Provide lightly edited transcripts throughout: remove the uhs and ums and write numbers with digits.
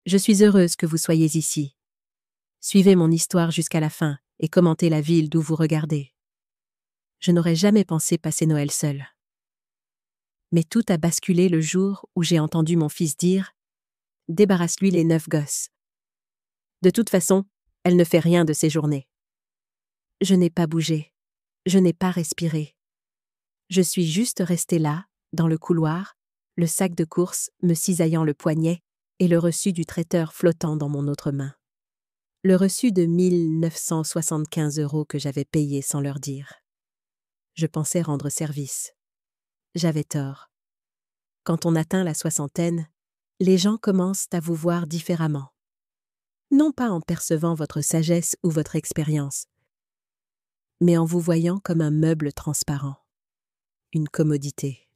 Je suis heureuse que vous soyez ici. Suivez mon histoire jusqu'à la fin et commentez la ville d'où vous regardez. Je n'aurais jamais pensé passer Noël seule. Mais tout a basculé le jour où j'ai entendu mon fils dire « Débarrasse-lui les 9 gosses. De toute façon, elle ne fait rien de ses journées. » Je n'ai pas bougé. Je n'ai pas respiré. Je suis juste restée là, dans le couloir, le sac de course me cisaillant le poignet et le reçu du traiteur flottant dans mon autre main. Le reçu de 1 975 € que j'avais payé sans leur dire. Je pensais rendre service. J'avais tort. Quand on atteint la soixantaine, les gens commencent à vous voir différemment. Non pas en percevant votre sagesse ou votre expérience, mais en vous voyant comme un meuble transparent, une commodité.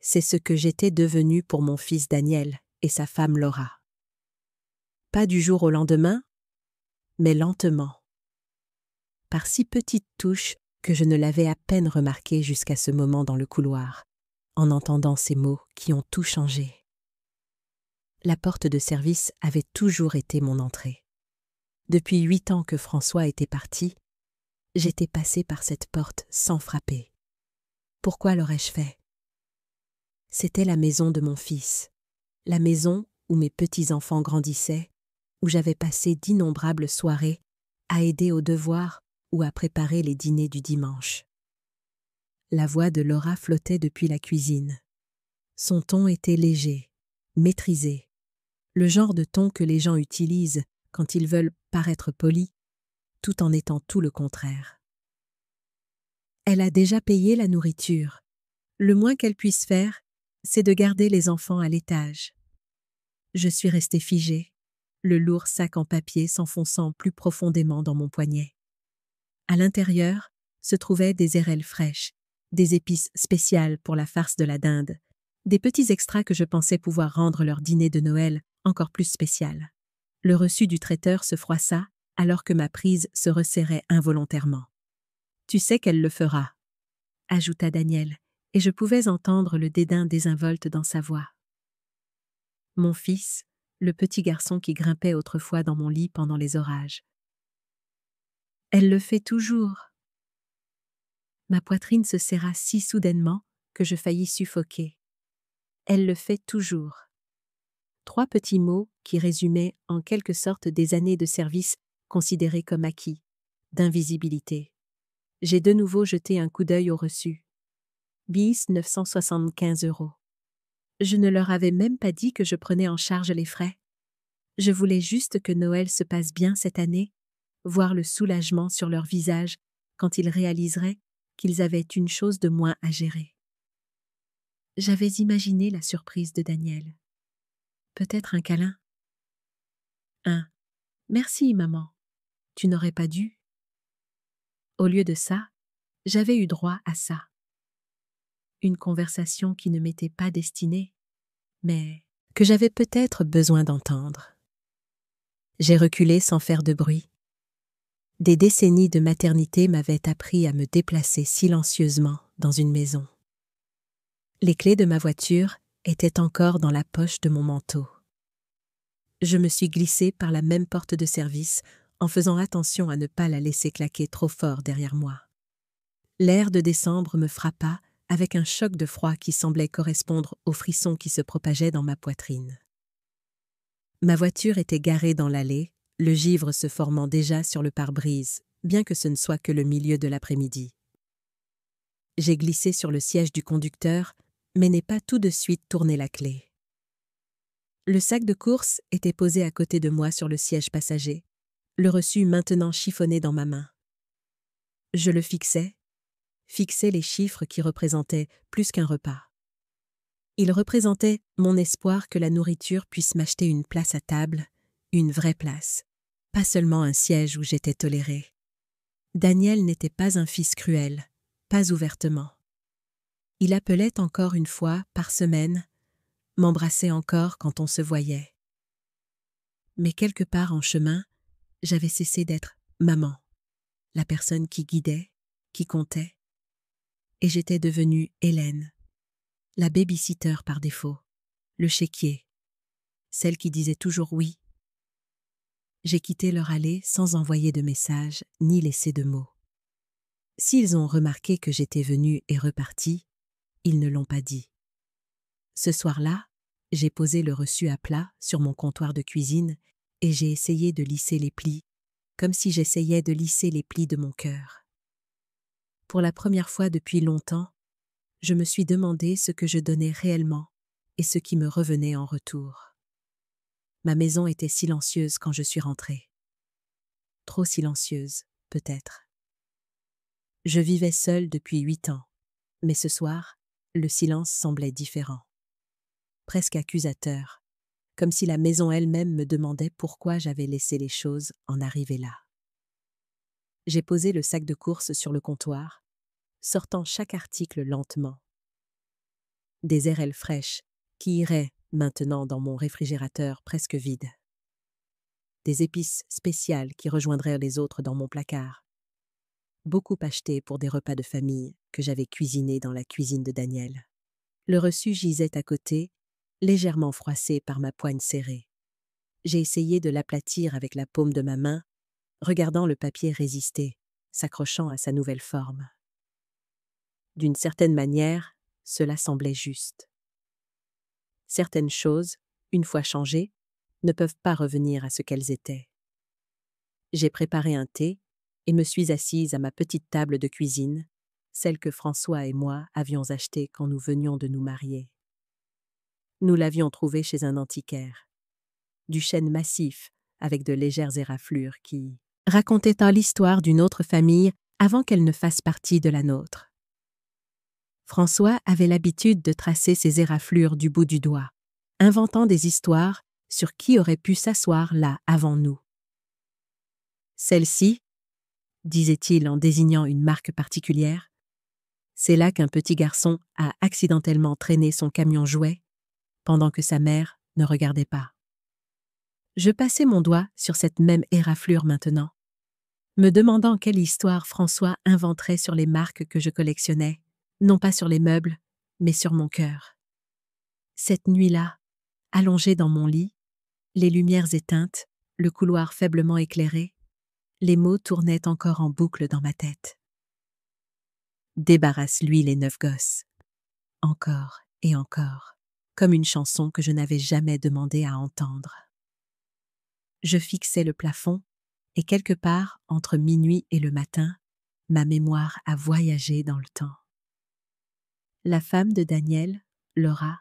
C'est ce que j'étais devenue pour mon fils Daniel et sa femme Laura. Pas du jour au lendemain, mais lentement. Par si petites touches que je ne l'avais à peine remarqué jusqu'à ce moment dans le couloir, en entendant ces mots qui ont tout changé. La porte de service avait toujours été mon entrée. Depuis 8 ans que François était parti, j'étais passée par cette porte sans frapper. Pourquoi l'aurais-je fait? C'était la maison de mon fils, la maison où mes petits-enfants grandissaient, où j'avais passé d'innombrables soirées à aider aux devoirs ou à préparer les dîners du dimanche. La voix de Laura flottait depuis la cuisine. Son ton était léger, maîtrisé, le genre de ton que les gens utilisent quand ils veulent paraître polis, tout en étant tout le contraire. Elle a déjà payé la nourriture. Le moins qu'elle puisse faire, c'est de garder les enfants à l'étage. Je suis restée figée, le lourd sac en papier s'enfonçant plus profondément dans mon poignet. À l'intérieur se trouvaient des érelles fraîches, des épices spéciales pour la farce de la dinde, des petits extras que je pensais pouvoir rendre leur dîner de Noël encore plus spécial. Le reçu du traiteur se froissa alors que ma prise se resserrait involontairement. « Tu sais qu'elle le fera », ajouta Daniel, et je pouvais entendre le dédain désinvolte dans sa voix. Mon fils, le petit garçon qui grimpait autrefois dans mon lit pendant les orages. « Elle le fait toujours. » Ma poitrine se serra si soudainement que je faillis suffoquer. Elle le fait toujours. 3 petits mots qui résumaient en quelque sorte des années de service considérées comme acquis, d'invisibilité. J'ai de nouveau jeté un coup d'œil au reçu. Bis 975 €. Je ne leur avais même pas dit que je prenais en charge les frais. Je voulais juste que Noël se passe bien cette année, voir le soulagement sur leur visage quand ils réaliseraient qu'ils avaient une chose de moins à gérer. J'avais imaginé la surprise de Daniel. Peut-être un câlin. Un « Merci, maman. Tu n'aurais pas dû. » Au lieu de ça, j'avais eu droit à ça. Une conversation qui ne m'était pas destinée, mais que j'avais peut-être besoin d'entendre. J'ai reculé sans faire de bruit. Des décennies de maternité m'avaient appris à me déplacer silencieusement dans une maison. Les clés de ma voiture étaient encore dans la poche de mon manteau. Je me suis glissée par la même porte de service en faisant attention à ne pas la laisser claquer trop fort derrière moi. L'air de décembre me frappa avec un choc de froid qui semblait correspondre au frisson qui se propageait dans ma poitrine. Ma voiture était garée dans l'allée, le givre se formant déjà sur le pare-brise, bien que ce ne soit que le milieu de l'après-midi. J'ai glissé sur le siège du conducteur, mais n'ai pas tout de suite tourné la clé. Le sac de course était posé à côté de moi sur le siège passager, le reçu maintenant chiffonné dans ma main. Je le fixais les chiffres qui représentaient plus qu'un repas. Ils représentaient mon espoir que la nourriture puisse m'acheter une place à table, une vraie place, pas seulement un siège où j'étais tolérée. Daniel n'était pas un fils cruel, pas ouvertement. Il appelait encore une fois par semaine, m'embrassait encore quand on se voyait. Mais quelque part en chemin, j'avais cessé d'être maman, la personne qui guidait, qui comptait, et j'étais devenue Hélène, la baby-sitter par défaut, le chéquier, celle qui disait toujours oui. J'ai quitté leur allée sans envoyer de message ni laisser de mots. S'ils ont remarqué que j'étais venue et repartie, ils ne l'ont pas dit. Ce soir-là, j'ai posé le reçu à plat sur mon comptoir de cuisine et j'ai essayé de lisser les plis, comme si j'essayais de lisser les plis de mon cœur. Pour la première fois depuis longtemps, je me suis demandé ce que je donnais réellement et ce qui me revenait en retour. Ma maison était silencieuse quand je suis rentrée. Trop silencieuse, peut-être. Je vivais seule depuis 8 ans, mais ce soir, le silence semblait différent. Presque accusateur, comme si la maison elle-même me demandait pourquoi j'avais laissé les choses en arriver là. J'ai posé le sac de courses sur le comptoir, sortant chaque article lentement. Des érelles fraîches qui iraient maintenant dans mon réfrigérateur presque vide. Des épices spéciales qui rejoindraient les autres dans mon placard. Beaucoup achetées pour des repas de famille que j'avais cuisinés dans la cuisine de Daniel. Le reçu gisait à côté, légèrement froissé par ma poigne serrée. J'ai essayé de l'aplatir avec la paume de ma main, regardant le papier résister, s'accrochant à sa nouvelle forme. D'une certaine manière, cela semblait juste. Certaines choses, une fois changées, ne peuvent pas revenir à ce qu'elles étaient. J'ai préparé un thé et me suis assise à ma petite table de cuisine, celle que François et moi avions achetée quand nous venions de nous marier. Nous l'avions trouvée chez un antiquaire. Du chêne massif, avec de légères éraflures qui racontaient l'histoire d'une autre famille avant qu'elle ne fasse partie de la nôtre. François avait l'habitude de tracer ses éraflures du bout du doigt, inventant des histoires sur qui aurait pu s'asseoir là avant nous. Celle-ci, disait-il en désignant une marque particulière, c'est là qu'un petit garçon a accidentellement traîné son camion jouet pendant que sa mère ne regardait pas. Je passais mon doigt sur cette même éraflure maintenant, me demandant quelle histoire François inventerait sur les marques que je collectionnais, non pas sur les meubles, mais sur mon cœur. Cette nuit-là, allongée dans mon lit, les lumières éteintes, le couloir faiblement éclairé, les mots tournaient encore en boucle dans ma tête. Débarrasse-lui les 9 gosses. Encore et encore, comme une chanson que je n'avais jamais demandé à entendre. Je fixais le plafond, et quelque part, entre minuit et le matin, ma mémoire a voyagé dans le temps. La femme de Daniel, Laura,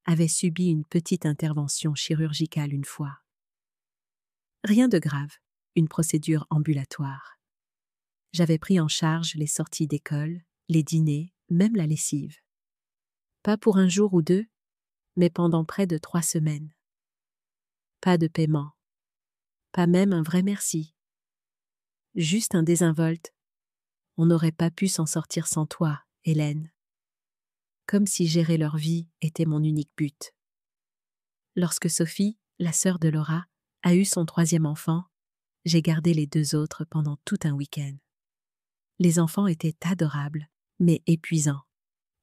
avait subi une petite intervention chirurgicale une fois. Rien de grave, une procédure ambulatoire. J'avais pris en charge les sorties d'école, les dîners, même la lessive. Pas pour un jour ou 2, mais pendant près de 3 semaines. Pas de paiement. Pas même un vrai merci. Juste un désinvolte. On n'aurait pas pu s'en sortir sans toi, Hélène. Comme si gérer leur vie était mon unique but. Lorsque Sophie, la sœur de Laura, a eu son 3e enfant, j'ai gardé les 2 autres pendant tout un week-end. Les enfants étaient adorables, mais épuisants.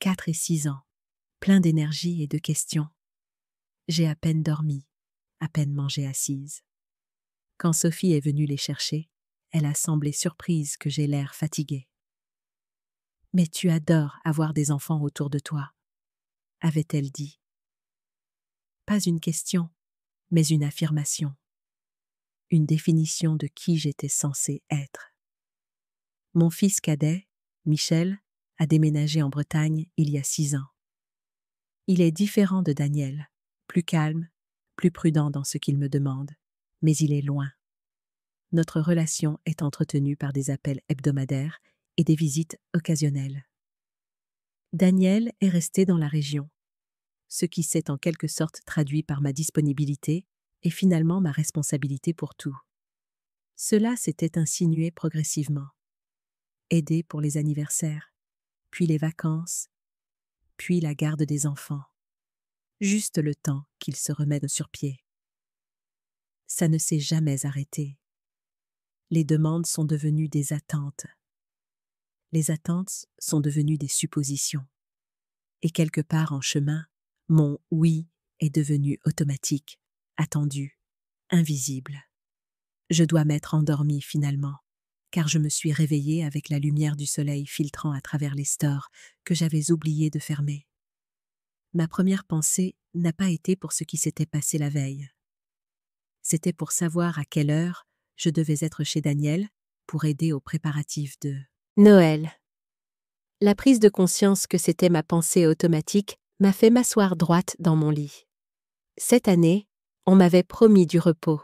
4 et 6 ans, pleins d'énergie et de questions. J'ai à peine dormi, à peine mangé assise. Quand Sophie est venue les chercher, elle a semblé surprise que j'ai l'air fatiguée. « Mais tu adores avoir des enfants autour de toi », avait-elle dit. Pas une question, mais une affirmation. Une définition de qui j'étais censée être. Mon fils cadet, Michel, a déménagé en Bretagne il y a 6 ans. Il est différent de Daniel, plus calme, plus prudent dans ce qu'il me demande, mais il est loin. Notre relation est entretenue par des appels hebdomadaires et des visites occasionnelles. Daniel est resté dans la région, ce qui s'est en quelque sorte traduit par ma disponibilité et finalement ma responsabilité pour tout. Cela s'était insinué progressivement. Aider pour les anniversaires, puis les vacances, puis la garde des enfants. Juste le temps qu'ils se remettent sur pied. Ça ne s'est jamais arrêté. Les demandes sont devenues des attentes. Les attentes sont devenues des suppositions. Et quelque part en chemin, mon « oui » est devenu automatique, attendu, invisible. Je dois m'être endormie finalement, car je me suis réveillée avec la lumière du soleil filtrant à travers les stores que j'avais oublié de fermer. Ma première pensée n'a pas été pour ce qui s'était passé la veille. C'était pour savoir à quelle heure je devais être chez Daniel pour aider aux préparatifs de Noël. La prise de conscience que c'était ma pensée automatique m'a fait m'asseoir droite dans mon lit. Cette année, on m'avait promis du repos.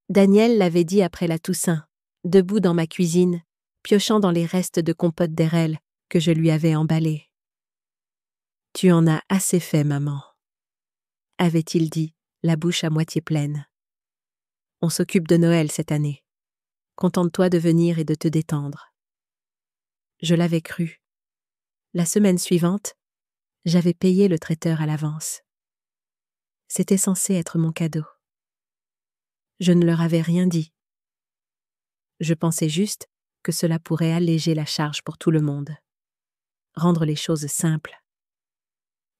Daniel l'avait dit après la Toussaint, debout dans ma cuisine, piochant dans les restes de compote d'érel que je lui avais emballés. « Tu en as assez fait, maman », avait-il dit, la bouche à moitié pleine. « On s'occupe de Noël cette année. Contente-toi de venir et de te détendre. » Je l'avais cru. La semaine suivante, j'avais payé le traiteur à l'avance. C'était censé être mon cadeau. Je ne leur avais rien dit. Je pensais juste que cela pourrait alléger la charge pour tout le monde, rendre les choses simples,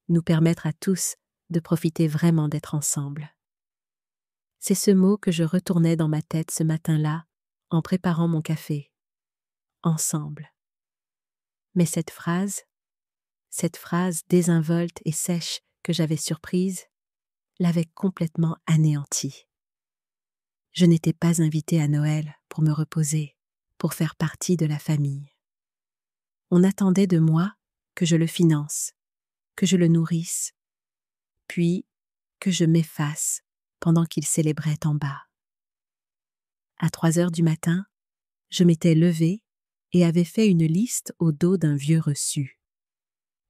nous permettre à tous de profiter vraiment d'être ensemble. C'est ce mot que je retournais dans ma tête ce matin-là en préparant mon café. Ensemble. Mais cette phrase désinvolte et sèche que j'avais surprise, l'avait complètement anéantie. Je n'étais pas invitée à Noël pour me reposer, pour faire partie de la famille. On attendait de moi que je le finance, que je le nourrisse, puis que je m'efface pendant qu'il célébrait en bas. À 3 heures du matin, je m'étais levée et avais fait une liste au dos d'un vieux reçu.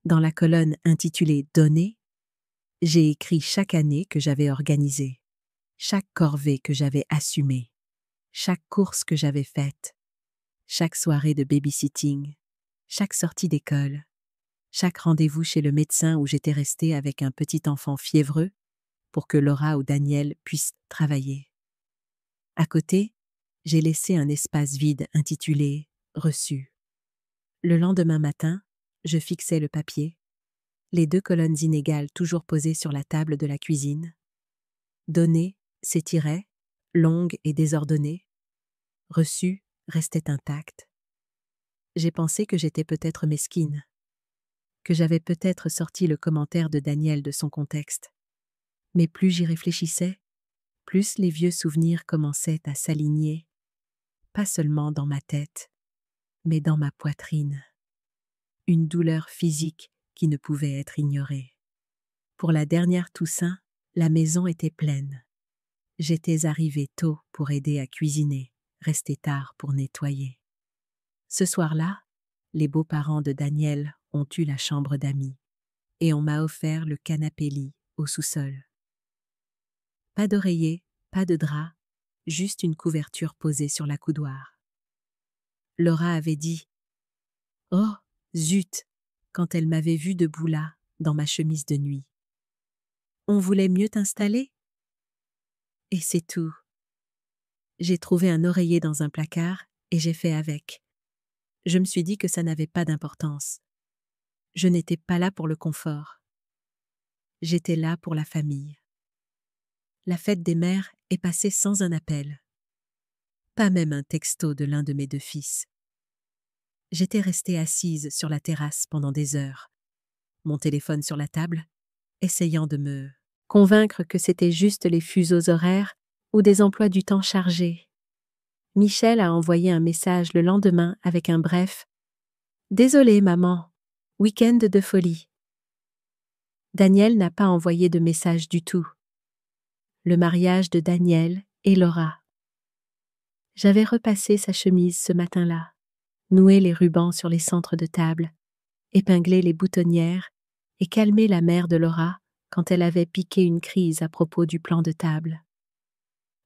Dans la colonne intitulée « Donner », j'ai écrit chaque année que j'avais organisée, chaque corvée que j'avais assumée, chaque course que j'avais faite, chaque soirée de babysitting, chaque sortie d'école, chaque rendez-vous chez le médecin où j'étais restée avec un petit enfant fiévreux pour que Laura ou Daniel puissent travailler. À côté, j'ai laissé un espace vide intitulé « Reçu ». Le lendemain matin, je fixais le papier, les 2 colonnes inégales toujours posées sur la table de la cuisine. Donner s'étirait, longue et désordonnée. Reçu restait intacte. J'ai pensé que j'étais peut-être mesquine, que j'avais peut-être sorti le commentaire de Daniel de son contexte. Mais plus j'y réfléchissais, plus les vieux souvenirs commençaient à s'aligner, pas seulement dans ma tête, mais dans ma poitrine. Une douleur physique qui ne pouvait être ignorée. Pour la dernière Toussaint, la maison était pleine. J'étais arrivée tôt pour aider à cuisiner, resté tard pour nettoyer. Ce soir-là, les beaux-parents de Daniel ont eu la chambre d'amis et on m'a offert le canapé-lit au sous-sol. Pas d'oreiller, pas de drap, juste une couverture posée sur la coudoir. Laura avait dit « Oh, zut !» quand elle m'avait vue debout là, dans ma chemise de nuit. « On voulait mieux t'installer ?» Et c'est tout. J'ai trouvé un oreiller dans un placard et j'ai fait avec. Je me suis dit que ça n'avait pas d'importance. Je n'étais pas là pour le confort. J'étais là pour la famille. La fête des mères est passée sans un appel. Pas même un texto de l'un de mes 2 fils. J'étais restée assise sur la terrasse pendant des heures, mon téléphone sur la table, essayant de me convaincre que c'était juste les fuseaux horaires ou des emplois du temps chargés. Michel a envoyé un message le lendemain avec un bref « Désolée, maman, week-end de folie ». Daniel n'a pas envoyé de message du tout. Le mariage de Daniel et Laura. J'avais repassé sa chemise ce matin-là, noué les rubans sur les centres de table, épinglé les boutonnières et calmé la mère de Laura quand elle avait piqué une crise à propos du plan de table.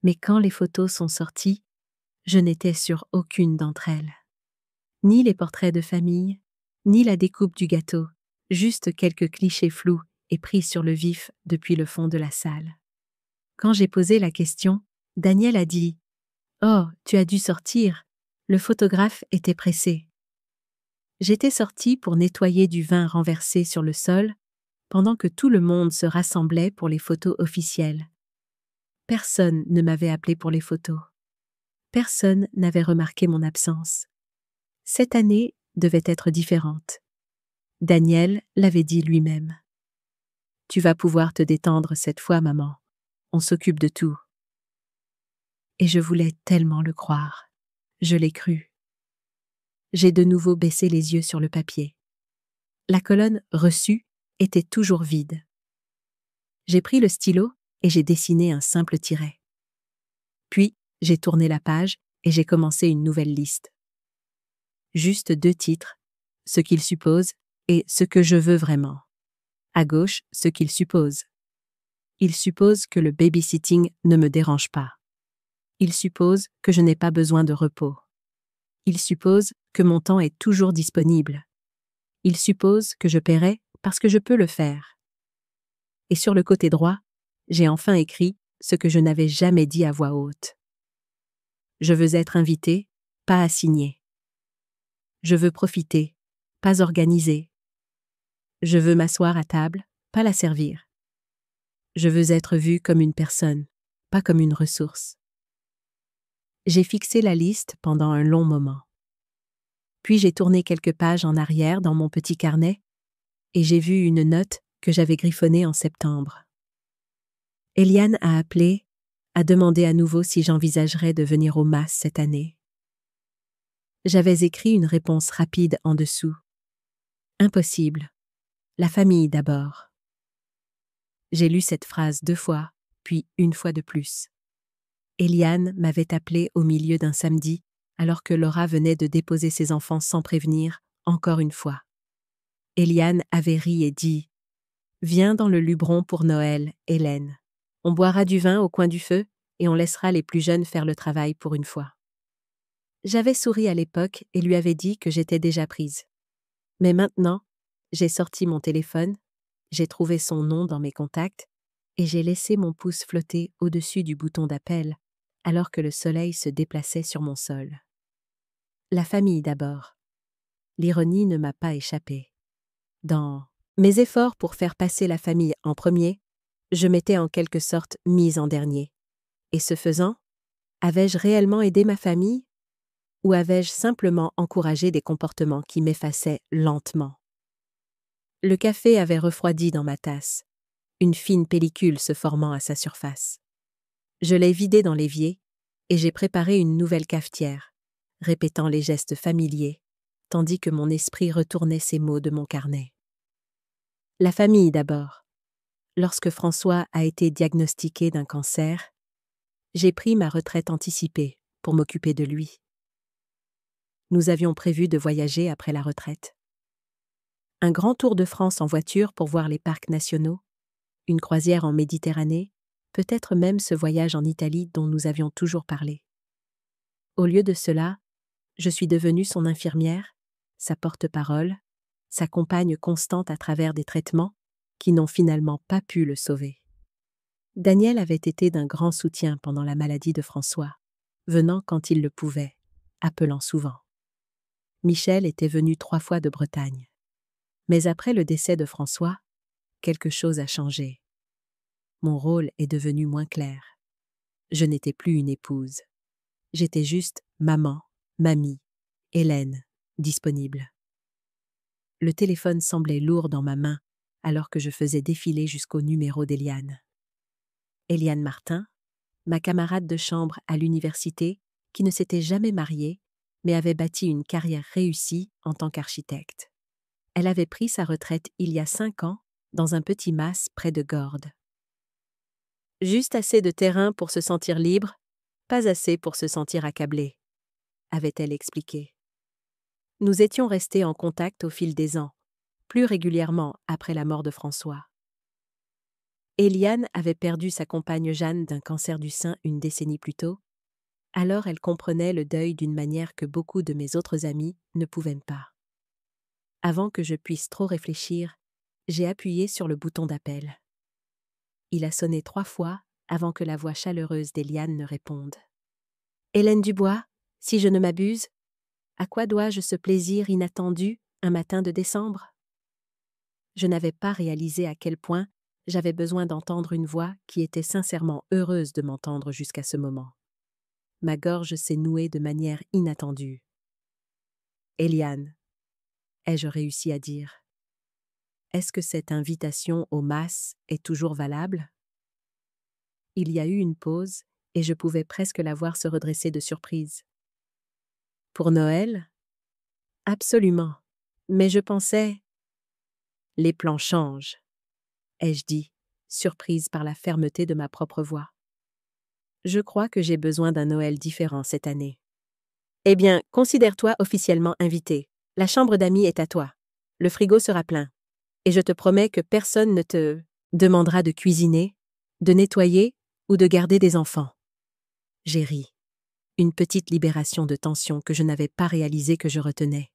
Mais quand les photos sont sorties, je n'étais sur aucune d'entre elles. Ni les portraits de famille, ni la découpe du gâteau, juste quelques clichés flous et pris sur le vif depuis le fond de la salle. Quand j'ai posé la question, Daniel a dit « Oh, tu as dû sortir, le photographe était pressé. » J'étais sortie pour nettoyer du vin renversé sur le sol pendant que tout le monde se rassemblait pour les photos officielles. Personne ne m'avait appelé pour les photos. Personne n'avait remarqué mon absence. Cette année devait être différente. Daniel l'avait dit lui-même. Tu vas pouvoir te détendre cette fois, maman. On s'occupe de tout. Et je voulais tellement le croire. Je l'ai cru. J'ai de nouveau baissé les yeux sur le papier. La colonne « Reçu » était toujours vide. J'ai pris le stylo et j'ai dessiné un simple tiret. Puis, j'ai tourné la page et j'ai commencé une nouvelle liste. Juste 2 titres, ce qu'il suppose et ce que je veux vraiment. À gauche, ce qu'il suppose. Il suppose que le babysitting ne me dérange pas. Il suppose que je n'ai pas besoin de repos. Il suppose que mon temps est toujours disponible. Il suppose que je paierai parce que je peux le faire. Et sur le côté droit, j'ai enfin écrit ce que je n'avais jamais dit à voix haute. Je veux être invité, pas assigné. Je veux profiter, pas organiser. Je veux m'asseoir à table, pas la servir. Je veux être vue comme une personne, pas comme une ressource. J'ai fixé la liste pendant un long moment. Puis j'ai tourné quelques pages en arrière dans mon petit carnet et j'ai vu une note que j'avais griffonnée en septembre. Eliane a appelé, a demandé à nouveau si j'envisagerais de venir au MAS cette année. J'avais écrit une réponse rapide en dessous. Impossible. La famille d'abord. J'ai lu cette phrase 2 fois, puis une fois de plus. Eliane m'avait appelé au milieu d'un samedi, alors que Laura venait de déposer ses enfants sans prévenir, encore une fois. Eliane avait ri et dit « Viens dans le Luberon pour Noël, Hélène. On boira du vin au coin du feu et on laissera les plus jeunes faire le travail pour une fois. » J'avais souri à l'époque et lui avais dit que j'étais déjà prise. Mais maintenant, j'ai sorti mon téléphone, j'ai trouvé son nom dans mes contacts et j'ai laissé mon pouce flotter au-dessus du bouton d'appel alors que le soleil se déplaçait sur mon sol. La famille d'abord. L'ironie ne m'a pas échappé. Dans mes efforts pour faire passer la famille en premier, je m'étais en quelque sorte mise en dernier. Et ce faisant, avais-je réellement aidé ma famille? Ou avais-je simplement encouragé des comportements qui m'effaçaient lentement? Le café avait refroidi dans ma tasse, une fine pellicule se formant à sa surface. Je l'ai vidé dans l'évier et j'ai préparé une nouvelle cafetière, répétant les gestes familiers, tandis que mon esprit retournait ces mots de mon carnet. La famille d'abord. Lorsque François a été diagnostiqué d'un cancer, j'ai pris ma retraite anticipée pour m'occuper de lui. Nous avions prévu de voyager après la retraite. Un grand tour de France en voiture pour voir les parcs nationaux, une croisière en Méditerranée, peut-être même ce voyage en Italie dont nous avions toujours parlé. Au lieu de cela, je suis devenue son infirmière, sa porte-parole, sa compagne constante à travers des traitements qui n'ont finalement pas pu le sauver. Daniel avait été d'un grand soutien pendant la maladie de François, venant quand il le pouvait, appelant souvent. Michel était venu 3 fois de Bretagne. Mais après le décès de François, quelque chose a changé. Mon rôle est devenu moins clair. Je n'étais plus une épouse. J'étais juste maman, mamie, Hélène, disponible. Le téléphone semblait lourd dans ma main alors que je faisais défiler jusqu'au numéro d'Eliane. Eliane Martin, ma camarade de chambre à l'université, qui ne s'était jamais mariée, mais avait bâti une carrière réussie en tant qu'architecte. Elle avait pris sa retraite il y a 5 ans dans un petit mas près de Gordes. Juste assez de terrain pour se sentir libre, pas assez pour se sentir accablée, avait-elle expliqué. Nous étions restés en contact au fil des ans, plus régulièrement après la mort de François. Eliane avait perdu sa compagne Jeanne d'un cancer du sein une décennie plus tôt, alors elle comprenait le deuil d'une manière que beaucoup de mes autres amis ne pouvaient pas. Avant que je puisse trop réfléchir, j'ai appuyé sur le bouton d'appel. Il a sonné 3 fois avant que la voix chaleureuse d'Eliane ne réponde. « Hélène Dubois, si je ne m'abuse, à quoi dois-je ce plaisir inattendu un matin de décembre ?» Je n'avais pas réalisé à quel point J'avais besoin d'entendre une voix qui était sincèrement heureuse de m'entendre jusqu'à ce moment. Ma gorge s'est nouée de manière inattendue. « Eliane », ai-je réussi à dire. « Est-ce que cette invitation au MAS est toujours valable ?» Il y a eu une pause et je pouvais presque la voir se redresser de surprise. « Pour Noël ?» ?»« Absolument. Mais je pensais… » »« Les plans changent », ai-je dit, surprise par la fermeté de ma propre voix. « Je crois que j'ai besoin d'un Noël différent cette année. » « Eh bien, considère-toi officiellement invité. La chambre d'amis est à toi. Le frigo sera plein. Et je te promets que personne ne te demandera de cuisiner, de nettoyer ou de garder des enfants. » J'ai ri. Une petite libération de tension que je n'avais pas réalisé que je retenais.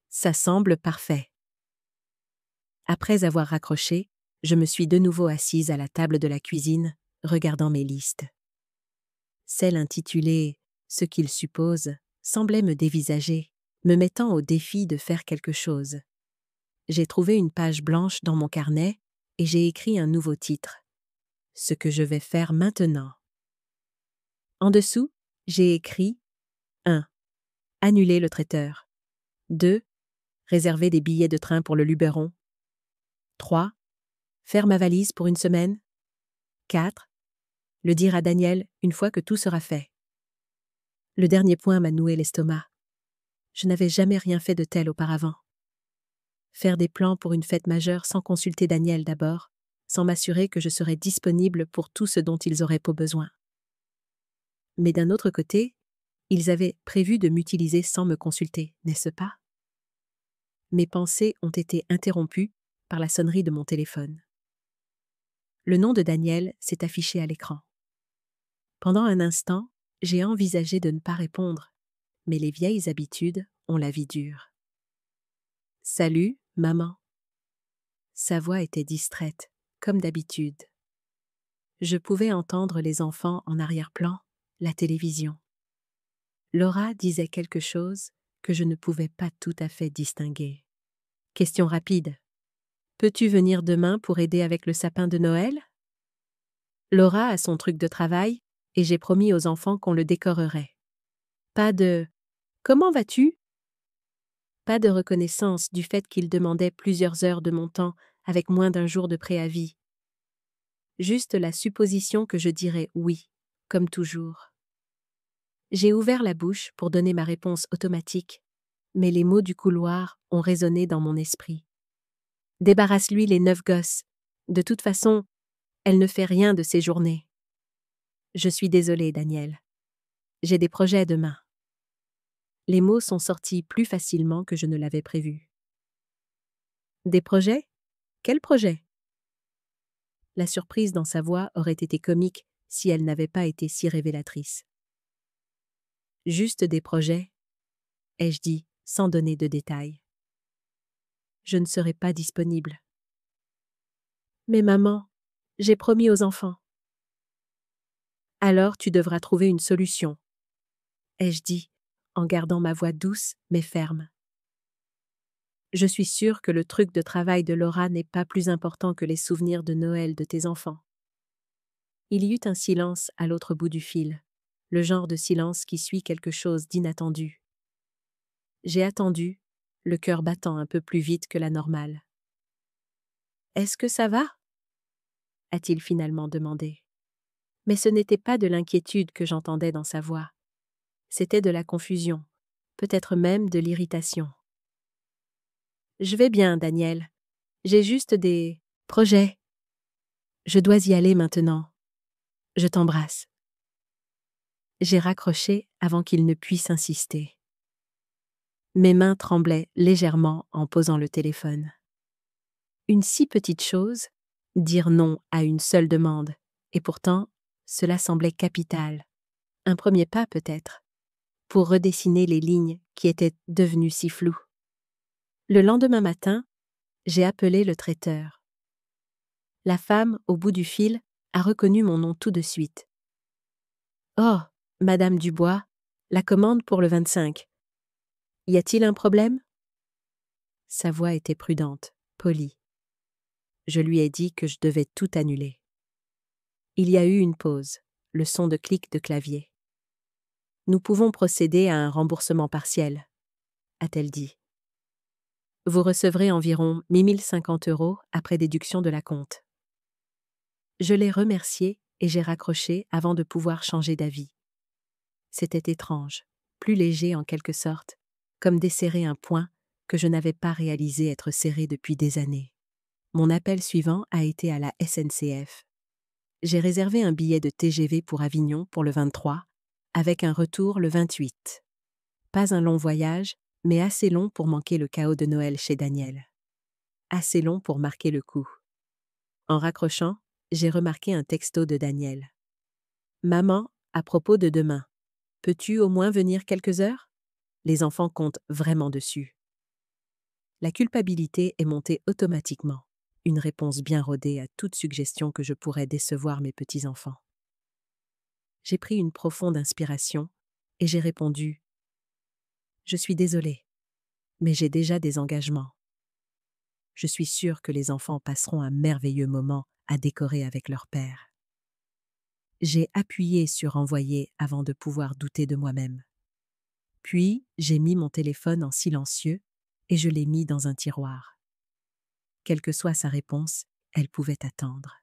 Ça semble parfait. Après avoir raccroché, je me suis de nouveau assise à la table de la cuisine, regardant mes listes. Celle intitulée « Ce qu'il suppose » semblait me dévisager, me mettant au défi de faire quelque chose. J'ai trouvé une page blanche dans mon carnet et j'ai écrit un nouveau titre. « Ce que je vais faire maintenant ». En dessous, j'ai écrit 1. Annuler le traiteur. 2. Réserver des billets de train pour le Luberon. 3. Faire ma valise pour une semaine. 4. Le dire à Daniel une fois que tout sera fait. Le dernier point m'a noué l'estomac. Je n'avais jamais rien fait de tel auparavant. Faire des plans pour une fête majeure sans consulter Daniel d'abord, sans m'assurer que je serais disponible pour tout ce dont ils auraient besoin. Mais d'un autre côté, ils avaient prévu de m'utiliser sans me consulter, n'est-ce pas? Mes pensées ont été interrompues par la sonnerie de mon téléphone. Le nom de Daniel s'est affiché à l'écran. Pendant un instant, j'ai envisagé de ne pas répondre, mais les vieilles habitudes ont la vie dure. « Salut, maman. » Sa voix était distraite, comme d'habitude. Je pouvais entendre les enfants en arrière-plan, la télévision. Laura disait quelque chose que je ne pouvais pas tout à fait distinguer. Question rapide. « Peux-tu venir demain pour aider avec le sapin de Noël ?» Laura a son truc de travail et j'ai promis aux enfants qu'on le décorerait. Pas de « Comment vas-tu ?» Pas de reconnaissance du fait qu'ils demandaient plusieurs heures de mon temps avec moins d'un jour de préavis. Juste la supposition que je dirais oui, comme toujours. J'ai ouvert la bouche pour donner ma réponse automatique, mais les mots du couloir ont résonné dans mon esprit. Débarrasse-lui les 9 gosses. De toute façon, elle ne fait rien de ses journées. Je suis désolée, Daniel. J'ai des projets demain. Les mots sont sortis plus facilement que je ne l'avais prévu. Des projets ? Quels projets ? La surprise dans sa voix aurait été comique si elle n'avait pas été si révélatrice. Juste des projets, ai-je dit, sans donner de détails. Je ne serai pas disponible. Mais maman, j'ai promis aux enfants. Alors tu devras trouver une solution, ai-je dit, en gardant ma voix douce mais ferme. Je suis sûre que le truc de travail de Laura n'est pas plus important que les souvenirs de Noël de tes enfants. Il y eut un silence à l'autre bout du fil, le genre de silence qui suit quelque chose d'inattendu. J'ai attendu, le cœur battant un peu plus vite que la normale. « Est-ce que ça va ?» a-t-il finalement demandé. Mais ce n'était pas de l'inquiétude que j'entendais dans sa voix. C'était de la confusion, peut-être même de l'irritation. « Je vais bien, Daniel. J'ai juste des projets. Je dois y aller maintenant. Je t'embrasse. » J'ai raccroché avant qu'il ne puisse insister. Mes mains tremblaient légèrement en posant le téléphone. Une si petite chose, dire non à une seule demande, et pourtant, cela semblait capital. Un premier pas peut-être, pour redessiner les lignes qui étaient devenues si floues. Le lendemain matin, j'ai appelé le traiteur. La femme, au bout du fil, a reconnu mon nom tout de suite. « Oh, Madame Dubois, la commande pour le 25. Y a-t-il un problème ?» Sa voix était prudente, polie. Je lui ai dit que je devais tout annuler. Il y a eu une pause, le son de clic de clavier. Nous pouvons procéder à un remboursement partiel, a-t-elle dit. Vous recevrez environ 1050 € après déduction de l'acompte. Je l'ai remerciée et j'ai raccroché avant de pouvoir changer d'avis. C'était étrange, plus léger en quelque sorte, comme desserrer un poing que je n'avais pas réalisé être serré depuis des années. Mon appel suivant a été à la SNCF. J'ai réservé un billet de TGV pour Avignon pour le 23, avec un retour le 28. Pas un long voyage, mais assez long pour manquer le chaos de Noël chez Daniel. Assez long pour marquer le coup. En raccrochant, j'ai remarqué un texto de Daniel. Maman, à propos de demain, peux-tu au moins venir quelques heures? Les enfants comptent vraiment dessus. La culpabilité est montée automatiquement, une réponse bien rodée à toute suggestion que je pourrais décevoir mes petits-enfants. J'ai pris une profonde inspiration et j'ai répondu « Je suis désolée, mais j'ai déjà des engagements. Je suis sûre que les enfants passeront un merveilleux moment à décorer avec leur père. » J'ai appuyé sur « Envoyer » avant de pouvoir douter de moi-même. Puis, j'ai mis mon téléphone en silencieux et je l'ai mis dans un tiroir. Quelle que soit sa réponse, elle pouvait attendre.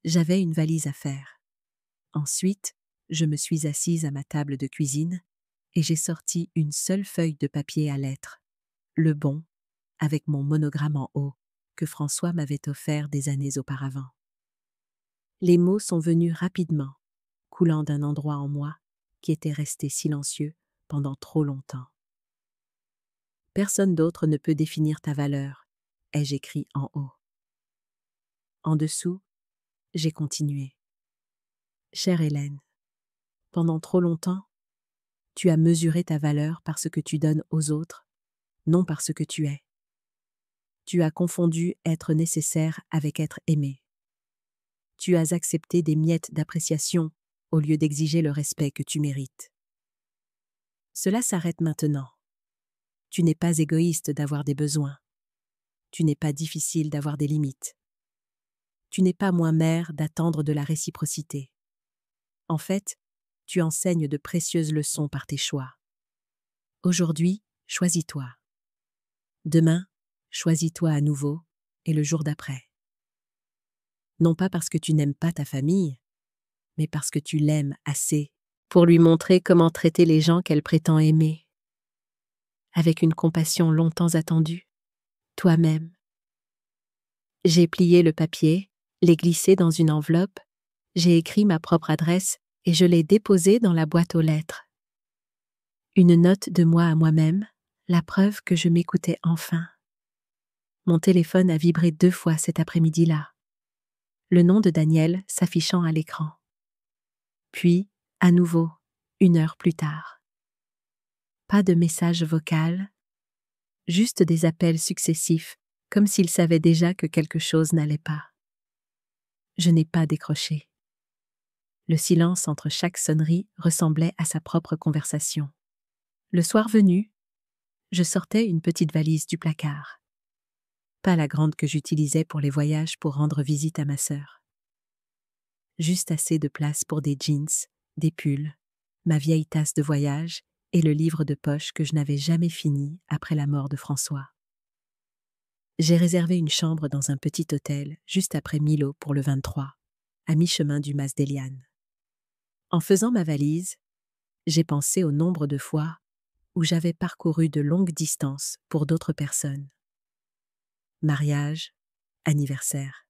J'avais une valise à faire. Ensuite, je me suis assise à ma table de cuisine et j'ai sorti une seule feuille de papier à lettres, le bon, avec mon monogramme en haut, que François m'avait offert des années auparavant. Les mots sont venus rapidement, coulant d'un endroit en moi qui était resté silencieux pendant trop longtemps. Personne d'autre ne peut définir ta valeur, ai-je écrit en haut. En dessous, j'ai continué. Chère Hélène, pendant trop longtemps, tu as mesuré ta valeur par ce que tu donnes aux autres, non par ce que tu es. Tu as confondu être nécessaire avec être aimé. Tu as accepté des miettes d'appréciation au lieu d'exiger le respect que tu mérites. Cela s'arrête maintenant. Tu n'es pas égoïste d'avoir des besoins. Tu n'es pas difficile d'avoir des limites. Tu n'es pas moins mère d'attendre de la réciprocité. En fait, tu enseignes de précieuses leçons par tes choix. Aujourd'hui, choisis-toi. Demain, choisis-toi à nouveau et le jour d'après. Non pas parce que tu n'aimes pas ta famille, mais parce que tu l'aimes assez pour lui montrer comment traiter les gens qu'elle prétend aimer. Avec une compassion longtemps attendue, toi-même. J'ai plié le papier, l'ai glissé dans une enveloppe, j'ai écrit ma propre adresse et je l'ai déposé dans la boîte aux lettres. Une note de moi à moi-même, la preuve que je m'écoutais enfin. Mon téléphone a vibré 2 fois cet après-midi-là. Le nom de Daniel s'affichant à l'écran. Puis, à nouveau, 1 heure plus tard. Pas de message vocal, juste des appels successifs, comme s'il savait déjà que quelque chose n'allait pas. Je n'ai pas décroché. Le silence entre chaque sonnerie ressemblait à sa propre conversation. Le soir venu, je sortais une petite valise du placard. Pas la grande que j'utilisais pour les voyages pour rendre visite à ma sœur. Juste assez de place pour des jeans, des pulls, ma vieille tasse de voyage et le livre de poche que je n'avais jamais fini après la mort de François. J'ai réservé une chambre dans un petit hôtel juste après Milo pour le 23, à mi-chemin du Mas d'Eliane. En faisant ma valise, j'ai pensé au nombre de fois où j'avais parcouru de longues distances pour d'autres personnes. Mariage, anniversaire,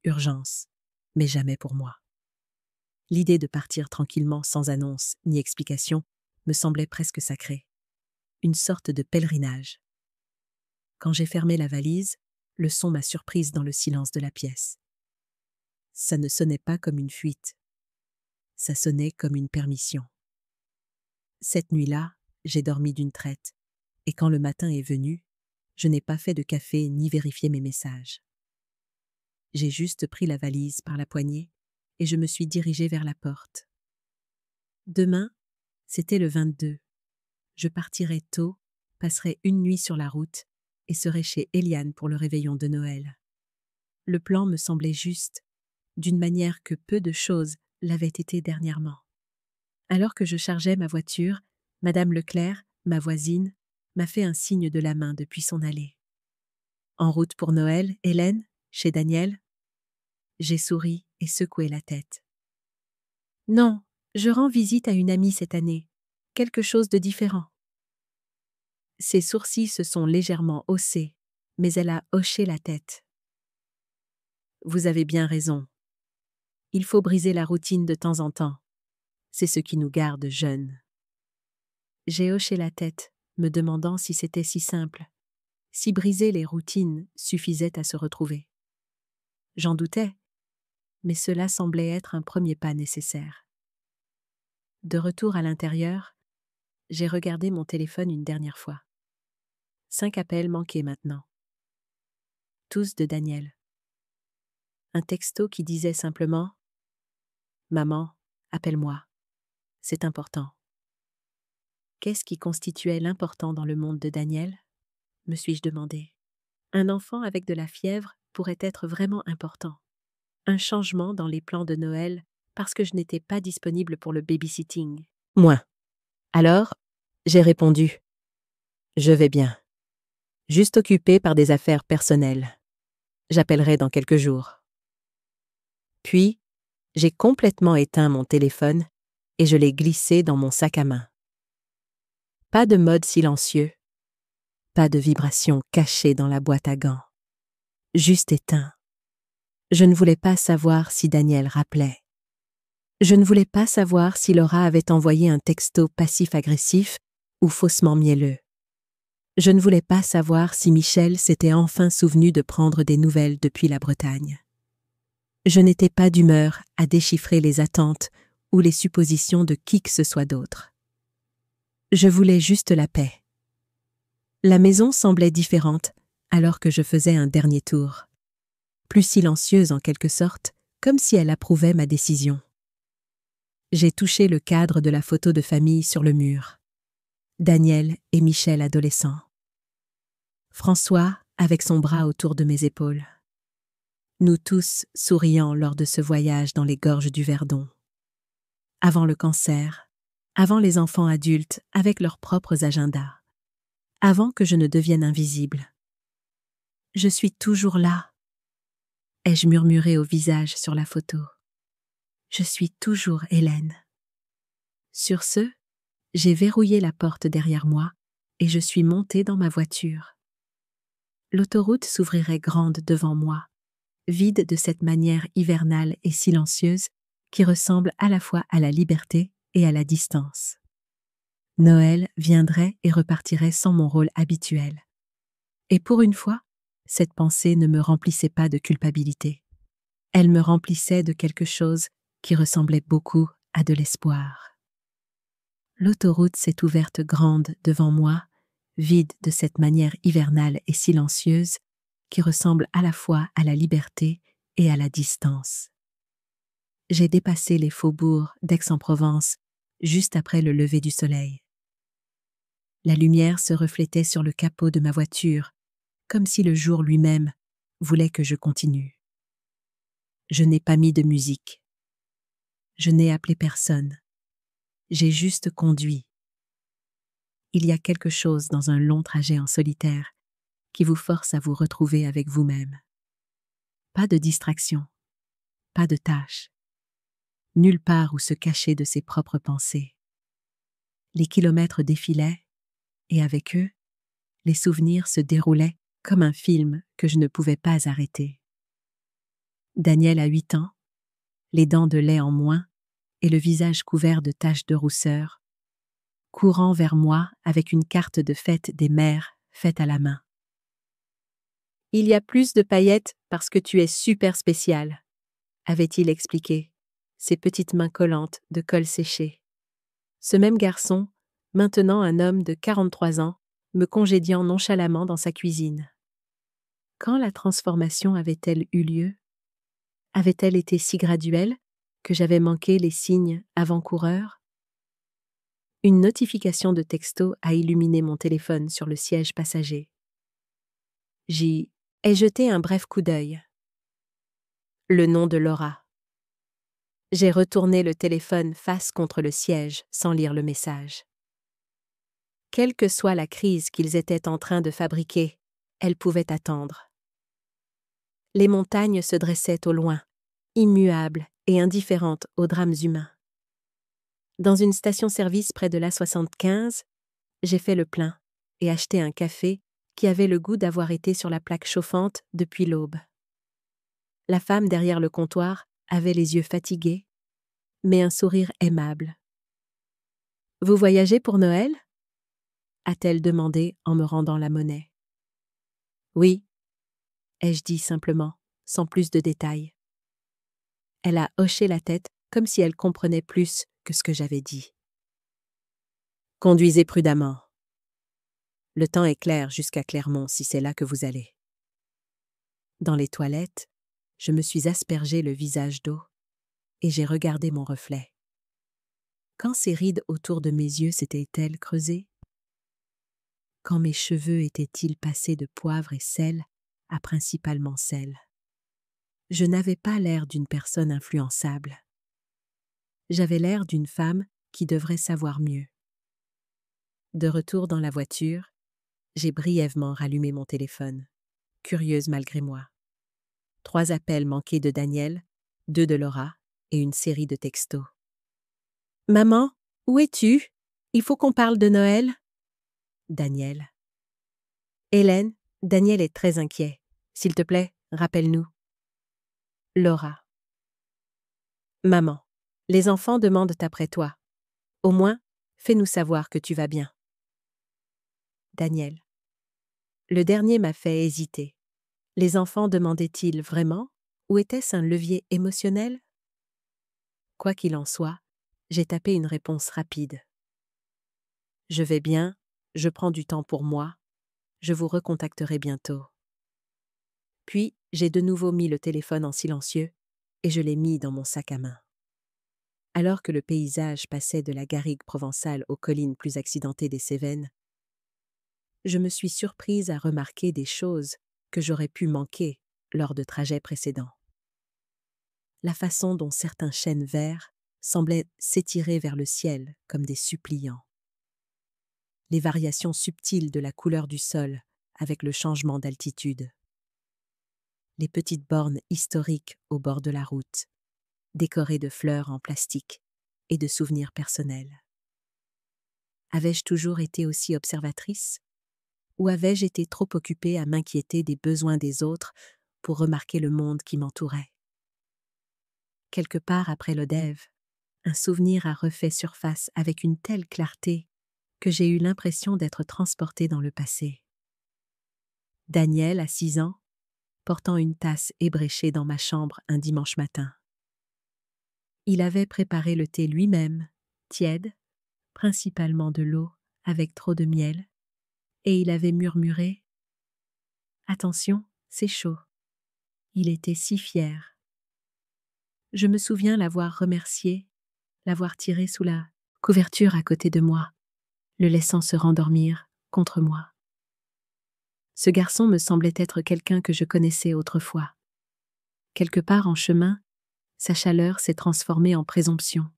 urgence, mais jamais pour moi. L'idée de partir tranquillement sans annonce ni explication me semblait presque sacrée. Une sorte de pèlerinage. Quand j'ai fermé la valise, le son m'a surprise dans le silence de la pièce. Ça ne sonnait pas comme une fuite. Ça sonnait comme une permission. Cette nuit-là, j'ai dormi d'une traite, et quand le matin est venu, je n'ai pas fait de café ni vérifié mes messages. J'ai juste pris la valise par la poignée et je me suis dirigée vers la porte. Demain, c'était le 22. Je partirai tôt, passerai une nuit sur la route et serai chez Eliane pour le réveillon de Noël. Le plan me semblait juste, d'une manière que peu de choses l'avaient été dernièrement. Alors que je chargeais ma voiture, Madame Leclerc, ma voisine, m'a fait un signe de la main depuis son allée. En route pour Noël, Hélène, chez Daniel? J'ai souri et secoué la tête. Non, je rends visite à une amie cette année. Quelque chose de différent. Ses sourcils se sont légèrement haussés, mais elle a hoché la tête. Vous avez bien raison. Il faut briser la routine de temps en temps. C'est ce qui nous garde jeunes. J'ai hoché la tête, me demandant si c'était si simple, si briser les routines suffisait à se retrouver. J'en doutais, mais cela semblait être un premier pas nécessaire. De retour à l'intérieur, j'ai regardé mon téléphone une dernière fois. 5 appels manqués maintenant. Tous de Daniel. Un texto qui disait simplement « Maman, appelle-moi. C'est important. » Qu'est-ce qui constituait l'important dans le monde de Daniel? Me suis-je demandé. Un enfant avec de la fièvre pourrait être vraiment important. Un changement dans les plans de Noël parce que je n'étais pas disponible pour le babysitting. Moins. Alors, j'ai répondu « Je vais bien. Juste occupée par des affaires personnelles. J'appellerai dans quelques jours. » Puis, j'ai complètement éteint mon téléphone et je l'ai glissé dans mon sac à main. Pas de mode silencieux, pas de vibration cachée dans la boîte à gants. Juste éteint. Je ne voulais pas savoir si Daniel rappelait. Je ne voulais pas savoir si Laura avait envoyé un texto passif-agressif ou faussement mielleux. Je ne voulais pas savoir si Michel s'était enfin souvenu de prendre des nouvelles depuis la Bretagne. Je n'étais pas d'humeur à déchiffrer les attentes ou les suppositions de qui que ce soit d'autre. Je voulais juste la paix. La maison semblait différente alors que je faisais un dernier tour. Plus silencieuse en quelque sorte, comme si elle approuvait ma décision. J'ai touché le cadre de la photo de famille sur le mur. Daniel et Michel adolescents. François avec son bras autour de mes épaules. Nous tous souriant lors de ce voyage dans les gorges du Verdon. Avant le cancer, avant les enfants adultes avec leurs propres agendas, avant que je ne devienne invisible. Je suis toujours là, ai-je murmuré au visage sur la photo. Je suis toujours Hélène. Sur ce, j'ai verrouillé la porte derrière moi et je suis montée dans ma voiture. L'autoroute s'ouvrirait grande devant moi, vide de cette manière hivernale et silencieuse qui ressemble à la fois à la liberté et à la distance. Noël viendrait et repartirait sans mon rôle habituel. Et pour une fois, cette pensée ne me remplissait pas de culpabilité. Elle me remplissait de quelque chose qui ressemblait beaucoup à de l'espoir. L'autoroute s'est ouverte grande devant moi, vide de cette manière hivernale et silencieuse qui ressemble à la fois à la liberté et à la distance. J'ai dépassé les faubourgs d'Aix-en-Provence juste après le lever du soleil. La lumière se reflétait sur le capot de ma voiture, comme si le jour lui-même voulait que je continue. Je n'ai pas mis de musique. Je n'ai appelé personne. J'ai juste conduit. Il y a quelque chose dans un long trajet en solitaire qui vous force à vous retrouver avec vous-même. Pas de distraction, pas de tâche. Nulle part où se cacher de ses propres pensées. Les kilomètres défilaient, et avec eux, les souvenirs se déroulaient comme un film que je ne pouvais pas arrêter. Daniel a 8 ans, les dents de lait en moins et le visage couvert de taches de rousseur, courant vers moi avec une carte de fête des mères faite à la main. Il y a plus de paillettes parce que tu es super spécial, avait-il expliqué, ses petites mains collantes de colle séché. Ce même garçon, maintenant un homme de 43 ans, me congédiant nonchalamment dans sa cuisine. Quand la transformation avait-elle eu lieu? Avait-elle été si graduelle que j'avais manqué les signes avant-coureurs? Une notification de texto a illuminé mon téléphone sur le siège passager. J'y ai jeté un bref coup d'œil. Le nom de Laura. J'ai retourné le téléphone face contre le siège sans lire le message. Quelle que soit la crise qu'ils étaient en train de fabriquer, elle pouvait attendre. Les montagnes se dressaient au loin, immuables et indifférentes aux drames humains. Dans une station-service près de l'A75, j'ai fait le plein et acheté un café qui avait le goût d'avoir été sur la plaque chauffante depuis l'aube. La femme derrière le comptoir avait les yeux fatigués, mais un sourire aimable. « Vous voyagez pour Noël ?» a-t-elle demandé en me rendant la monnaie. « Oui », ai-je dit simplement, sans plus de détails. Elle a hoché la tête comme si elle comprenait plus que ce que j'avais dit. « Conduisez prudemment. Le temps est clair jusqu'à Clermont si c'est là que vous allez. » Dans les toilettes, je me suis aspergé le visage d'eau et j'ai regardé mon reflet. Quand ces rides autour de mes yeux s'étaient-elles creusées? Quand mes cheveux étaient-ils passés de poivre et sel à principalement sel? Je n'avais pas l'air d'une personne influençable. J'avais l'air d'une femme qui devrait savoir mieux. De retour dans la voiture, j'ai brièvement rallumé mon téléphone, curieuse malgré moi. 3 appels manqués de Daniel, 2 de Laura et une série de textos. « Maman, où es-tu? Il faut qu'on parle de Noël. » Daniel. « Hélène, Daniel est très inquiet. S'il te plaît, rappelle-nous. » Laura. « Maman, les enfants demandent après toi. Au moins, fais-nous savoir que tu vas bien. » Daniel. Le dernier m'a fait hésiter. Les enfants demandaient-ils vraiment, ou était-ce un levier émotionnel? Quoi qu'il en soit, j'ai tapé une réponse rapide. « Je vais bien, je prends du temps pour moi, je vous recontacterai bientôt. » Puis, j'ai de nouveau mis le téléphone en silencieux et je l'ai mis dans mon sac à main. Alors que le paysage passait de la garrigue provençale aux collines plus accidentées des Cévennes, je me suis surprise à remarquer des choses que j'aurais pu manquer lors de trajets précédents. La façon dont certains chênes verts semblaient s'étirer vers le ciel comme des suppliants. Les variations subtiles de la couleur du sol avec le changement d'altitude. Les petites bornes historiques au bord de la route, décorées de fleurs en plastique et de souvenirs personnels. Avais-je toujours été aussi observatrice? Ou avais-je été trop occupée à m'inquiéter des besoins des autres pour remarquer le monde qui m'entourait? Quelque part après l'Odève, un souvenir a refait surface avec une telle clarté que j'ai eu l'impression d'être transportée dans le passé. Daniel, à 6 ans, portant une tasse ébréchée dans ma chambre un dimanche matin. Il avait préparé le thé lui-même, tiède, principalement de l'eau avec trop de miel, et il avait murmuré « Attention, c'est chaud ». Il était si fier. Je me souviens l'avoir remercié, l'avoir tiré sous la couverture à côté de moi, le laissant se rendormir contre moi. Ce garçon me semblait être quelqu'un que je connaissais autrefois. Quelque part en chemin, sa chaleur s'est transformée en présomption.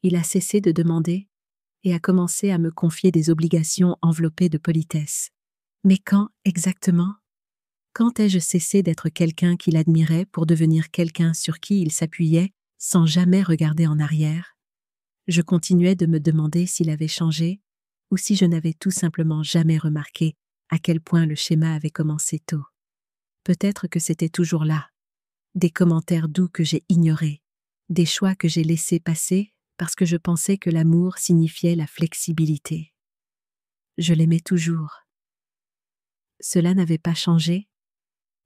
Il a cessé de demander et a commencé à me confier des obligations enveloppées de politesse. Mais quand, exactement? Quand ai-je cessé d'être quelqu'un qu'il admirait pour devenir quelqu'un sur qui il s'appuyait sans jamais regarder en arrière? Je continuais de me demander s'il avait changé ou si je n'avais tout simplement jamais remarqué à quel point le schéma avait commencé tôt. Peut-être que c'était toujours là. Des commentaires doux que j'ai ignorés, des choix que j'ai laissés passer parce que je pensais que l'amour signifiait la flexibilité. Je l'aimais toujours. Cela n'avait pas changé,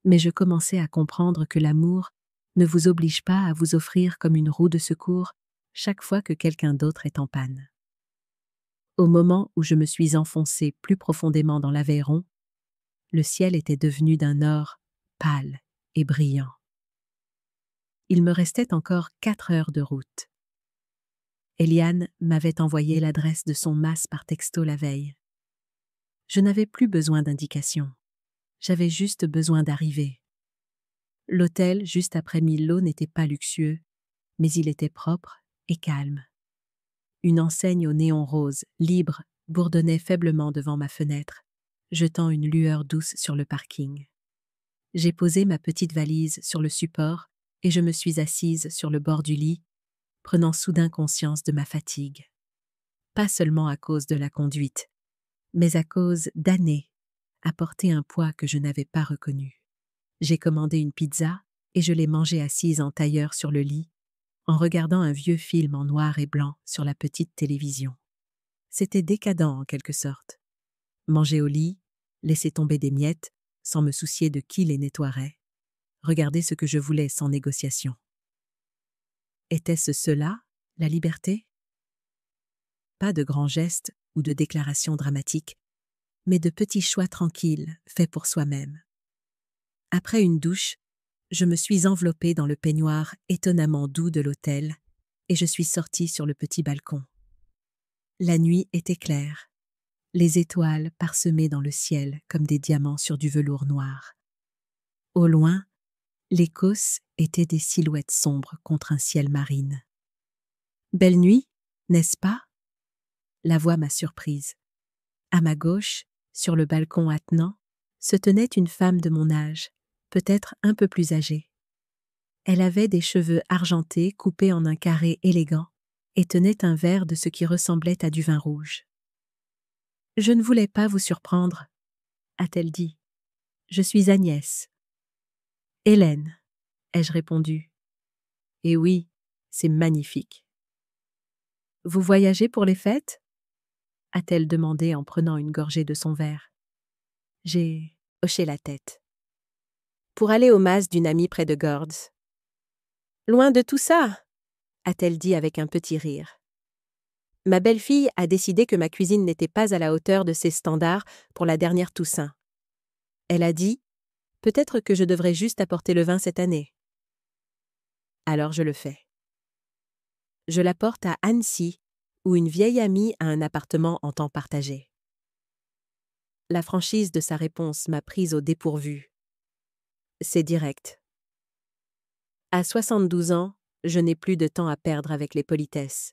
mais je commençais à comprendre que l'amour ne vous oblige pas à vous offrir comme une roue de secours chaque fois que quelqu'un d'autre est en panne. Au moment où je me suis enfoncée plus profondément dans l'Aveyron, le ciel était devenu d'un or pâle et brillant. Il me restait encore 4 heures de route. Eliane m'avait envoyé l'adresse de son mas par texto la veille. Je n'avais plus besoin d'indications. J'avais juste besoin d'arriver. L'hôtel, juste après Milo, n'était pas luxueux, mais il était propre et calme. Une enseigne au néon rose, libre, bourdonnait faiblement devant ma fenêtre, jetant une lueur douce sur le parking. J'ai posé ma petite valise sur le support et je me suis assise sur le bord du lit, prenant soudain conscience de ma fatigue. Pas seulement à cause de la conduite, mais à cause d'années à porter un poids que je n'avais pas reconnu. J'ai commandé une pizza et je l'ai mangée assise en tailleur sur le lit, en regardant un vieux film en noir et blanc sur la petite télévision. C'était décadent en quelque sorte. Manger au lit, laisser tomber des miettes, sans me soucier de qui les nettoierait, regarder ce que je voulais sans négociation. Était-ce cela, la liberté? Pas de grands gestes ou de déclarations dramatiques, mais de petits choix tranquilles faits pour soi-même. Après une douche, je me suis enveloppée dans le peignoir étonnamment doux de l'hôtel et je suis sortie sur le petit balcon. La nuit était claire, les étoiles parsemées dans le ciel comme des diamants sur du velours noir. Au loin, les causses étaient des silhouettes sombres contre un ciel marine. Belle nuit, n'est-ce pas? La voix m'a surprise. À ma gauche, sur le balcon attenant, se tenait une femme de mon âge, peut-être un peu plus âgée. Elle avait des cheveux argentés coupés en un carré élégant et tenait un verre de ce qui ressemblait à du vin rouge. « Je ne voulais pas vous surprendre, » a-t-elle dit. « Je suis Agnès. »« Hélène, » ai-je répondu. « Et oui, c'est magnifique. »« Vous voyagez pour les fêtes ?» a-t-elle demandé en prenant une gorgée de son verre. J'ai hoché la tête. « Pour aller au mas d'une amie près de Gordes. »« Loin de tout ça !» a-t-elle dit avec un petit rire. Ma belle-fille a décidé que ma cuisine n'était pas à la hauteur de ses standards pour la dernière Toussaint. Elle a dit « Peut-être que je devrais juste apporter le vin cette année. » Alors je le fais. Je la porte à Annecy, où une vieille amie a un appartement en temps partagé. La franchise de sa réponse m'a prise au dépourvu. C'est direct. À 72 ans, je n'ai plus de temps à perdre avec les politesses,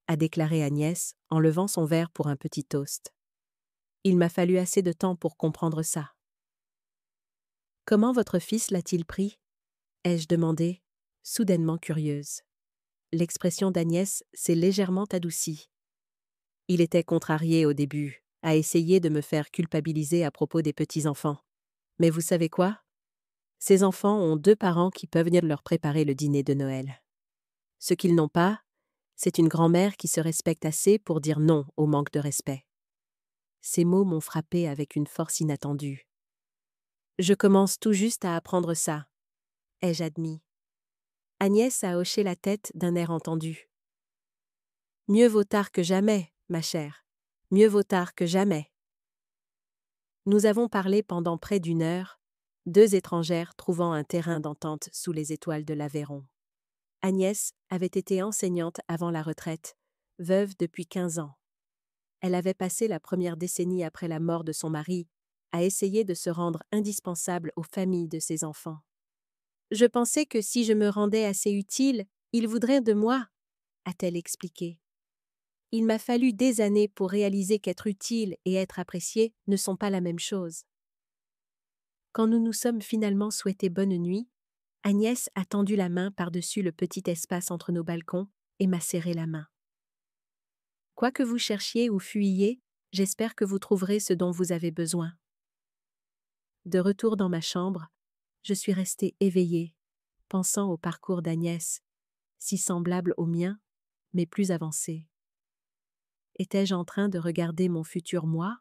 a déclaré Agnès en levant son verre pour un petit toast. Il m'a fallu assez de temps pour comprendre ça. Comment votre fils l'a-t-il pris? Ai-je demandé, soudainement curieuse. L'expression d'Agnès s'est légèrement adoucie. Il était contrarié au début, à essayer de me faire culpabiliser à propos des petits-enfants. Mais vous savez quoi? Ces enfants ont 2 parents qui peuvent venir leur préparer le dîner de Noël. Ce qu'ils n'ont pas, c'est une grand-mère qui se respecte assez pour dire non au manque de respect. Ces mots m'ont frappé avec une force inattendue. Je commence tout juste à apprendre ça, ai-je admis. Agnès a hoché la tête d'un air entendu. Mieux vaut tard que jamais, ma chère. Mieux vaut tard que jamais. Nous avons parlé pendant près d'1 heure, 2 étrangères trouvant un terrain d'entente sous les étoiles de l'Aveyron. Agnès avait été enseignante avant la retraite, veuve depuis 15 ans. Elle avait passé la première décennie après la mort de son mari à essayer de se rendre indispensable aux familles de ses enfants. « Je pensais que si je me rendais assez utile, ils voudraient de moi, » a-t-elle expliqué. « Il m'a fallu des années pour réaliser qu'être utile et être apprécié ne sont pas la même chose. » Quand nous nous sommes finalement souhaité bonne nuit, Agnès a tendu la main par-dessus le petit espace entre nos balcons et m'a serré la main. « Quoi que vous cherchiez ou fuyiez, j'espère que vous trouverez ce dont vous avez besoin. » De retour dans ma chambre, je suis restée éveillée, pensant au parcours d'Agnès, si semblable au mien, mais plus avancé. Étais-je en train de regarder mon futur moi,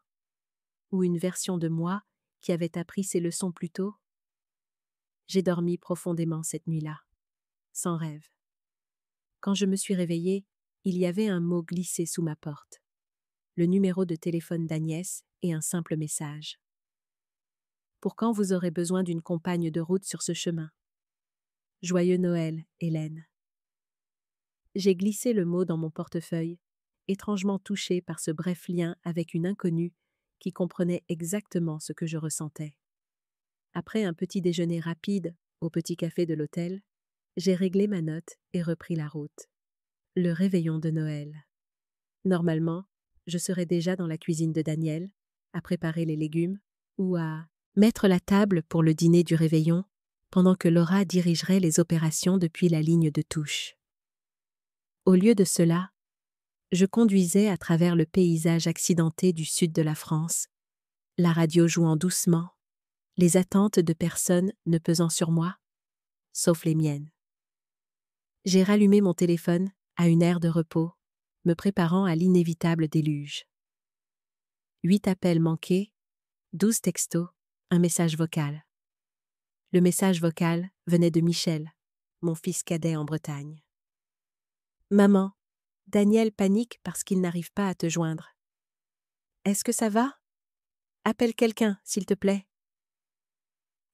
ou une version de moi qui avait appris ses leçons plus tôt? J'ai dormi profondément cette nuit-là, sans rêve. Quand je me suis réveillée, il y avait un mot glissé sous ma porte. Le numéro de téléphone d'Agnès et un simple message. Pour quand vous aurez besoin d'une compagne de route sur ce chemin? Joyeux Noël, Hélène. J'ai glissé le mot dans mon portefeuille, étrangement touchée par ce bref lien avec une inconnue qui comprenait exactement ce que je ressentais. Après un petit déjeuner rapide, Au petit café de l'hôtel, j'ai réglé ma note et repris la route. Le réveillon de Noël. Normalement, je serais déjà dans la cuisine de Daniel, à préparer les légumes, ou à mettre la table pour le dîner du réveillon, pendant que Laura dirigerait les opérations depuis la ligne de touche. Au lieu de cela, je conduisais à travers le paysage accidenté du sud de la France, la radio jouant doucement, les attentes de personnes ne pesant sur moi, sauf les miennes. J'ai rallumé mon téléphone à une ère de repos, me préparant à l'inévitable déluge. 8 appels manqués, 12 textos, un message vocal. Le message vocal venait de Michel, mon fils cadet en Bretagne. « Maman, Daniel panique parce qu'il n'arrive pas à te joindre. Est-ce que ça va? Appelle quelqu'un, s'il te plaît. »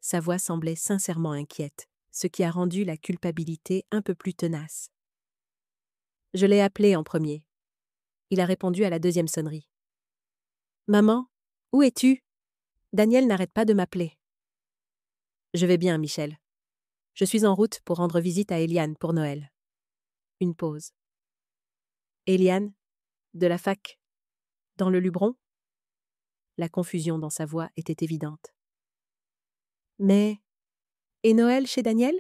Sa voix semblait sincèrement inquiète, ce qui a rendu la culpabilité un peu plus tenace. Je l'ai appelé en premier. Il a répondu à la deuxième sonnerie. « Maman, où es-tu? Daniel n'arrête pas de m'appeler. » « Je vais bien, Michel. Je suis en route pour rendre visite à Eliane pour Noël. » Une pause. « Eliane, de la fac, dans le Luberon ?» La confusion dans sa voix était évidente. « Mais, et Noël chez Daniel? »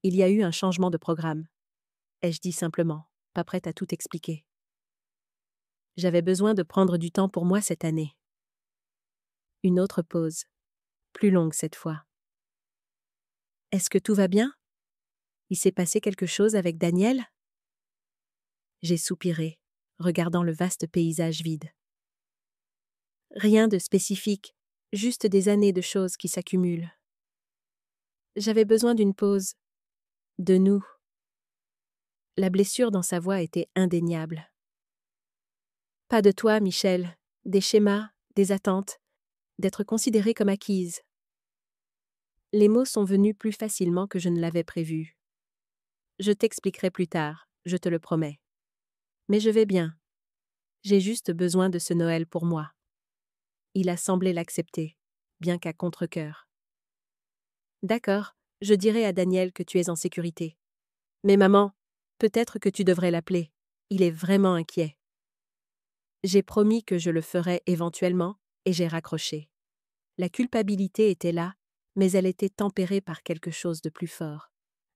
Il y a eu un changement de programme, ai-je dit simplement, pas prête à tout expliquer. J'avais besoin de prendre du temps pour moi cette année. Une autre pause, plus longue cette fois. « Est-ce que tout va bien? Il s'est passé quelque chose avec Daniel? » J'ai soupiré, regardant le vaste paysage vide. Rien de spécifique, juste des années de choses qui s'accumulent. J'avais besoin d'une pause, de nous. La blessure dans sa voix était indéniable. Pas de toi, Michel, des schémas, des attentes, d'être considérée comme acquise. Les mots sont venus plus facilement que je ne l'avais prévu. Je t'expliquerai plus tard, je te le promets. Mais je vais bien. J'ai juste besoin de ce Noël pour moi. Il a semblé l'accepter, bien qu'à contre-cœur. D'accord, je dirai à Daniel que tu es en sécurité. Mais maman, peut-être que tu devrais l'appeler. Il est vraiment inquiet. J'ai promis que je le ferais éventuellement, et j'ai raccroché. La culpabilité était là, mais elle était tempérée par quelque chose de plus fort.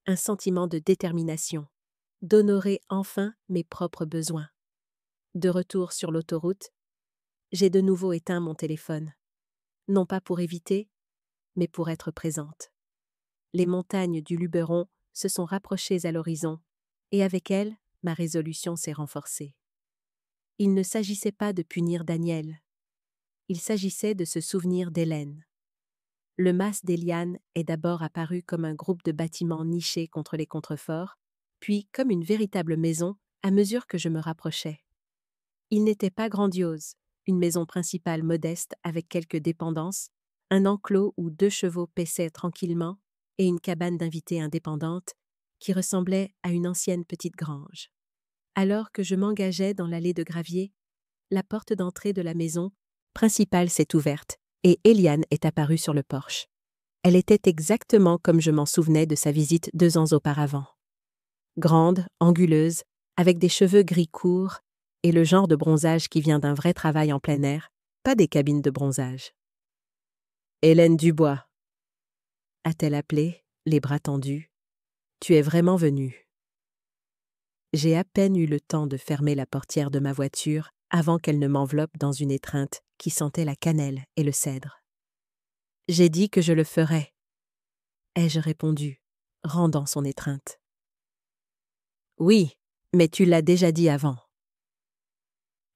Un sentiment de détermination, d'honorer enfin mes propres besoins. De retour sur l'autoroute, j'ai de nouveau éteint mon téléphone. Non pas pour éviter, mais pour être présente. Les montagnes du Luberon se sont rapprochées à l'horizon, et avec elles, ma résolution s'est renforcée. Il ne s'agissait pas de punir Daniel. Il s'agissait de se souvenir d'Hélène. Le mas d'Eliane est d'abord apparu comme un groupe de bâtiments nichés contre les contreforts, puis comme une véritable maison à mesure que je me rapprochais. Il n'était pas grandiose, une maison principale modeste avec quelques dépendances, un enclos où 2 chevaux paissaient tranquillement et une cabane d'invités indépendante qui ressemblait à une ancienne petite grange. Alors que je m'engageais dans l'allée de gravier, la porte d'entrée de la maison principale s'est ouverte et Eliane est apparue sur le porche. Elle était exactement comme je m'en souvenais de sa visite 2 ans auparavant. Grande, anguleuse, avec des cheveux gris courts et le genre de bronzage qui vient d'un vrai travail en plein air, pas des cabines de bronzage. « Hélène Dubois » a-t-elle appelé, les bras tendus. « Tu es vraiment venue. » J'ai à peine eu le temps de fermer la portière de ma voiture avant qu'elle ne m'enveloppe dans une étreinte qui sentait la cannelle et le cèdre. « J'ai dit que je le ferais, » ai-je répondu, rendant son étreinte. « Oui, mais tu l'as déjà dit avant. »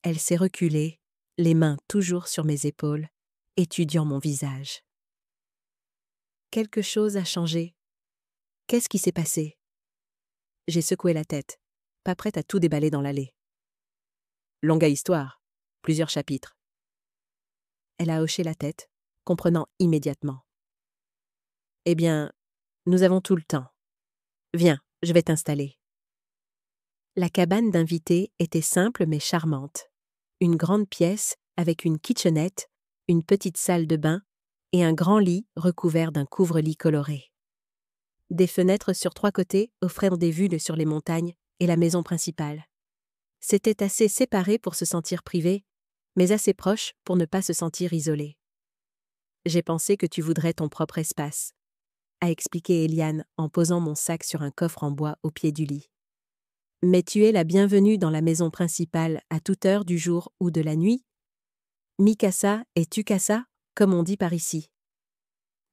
Elle s'est reculée, les mains toujours sur mes épaules, étudiant mon visage. Quelque chose a changé. Qu'est-ce qui s'est passé? J'ai secoué la tête, pas prête à tout déballer dans l'allée. Longue histoire, plusieurs chapitres. Elle a hoché la tête, comprenant immédiatement. Eh bien, nous avons tout le temps. Viens, je vais t'installer. La cabane d'invités était simple mais charmante. Une grande pièce avec une kitchenette, une petite salle de bain et un grand lit recouvert d'un couvre-lit coloré. Des fenêtres sur 3 côtés offraient des vues sur les montagnes et la maison principale. C'était assez séparé pour se sentir privé, mais assez proche pour ne pas se sentir isolé. J'ai pensé que tu voudrais ton propre espace, a expliqué Eliane en posant mon sac sur un coffre en bois au pied du lit. Mais tu es la bienvenue dans la maison principale à toute heure du jour ou de la nuit. Mikasa et Tukasa, comme on dit par ici.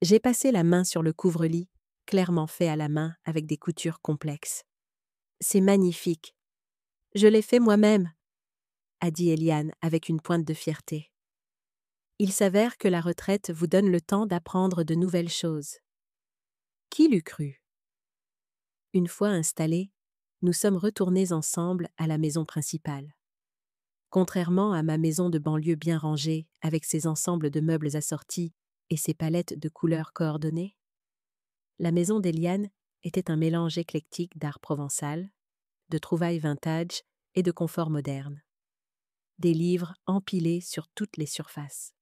J'ai passé la main sur le couvre-lit, clairement fait à la main avec des coutures complexes. C'est magnifique. Je l'ai fait moi-même, a dit Eliane avec une pointe de fierté. Il s'avère que la retraite vous donne le temps d'apprendre de nouvelles choses. Qui l'eût cru? Une fois installés, nous sommes retournés ensemble à la maison principale. Contrairement à ma maison de banlieue bien rangée, avec ses ensembles de meubles assortis et ses palettes de couleurs coordonnées, la maison d'Eliane était un mélange éclectique d'art provençal, de trouvailles vintage et de confort moderne. Des livres empilés sur toutes les surfaces.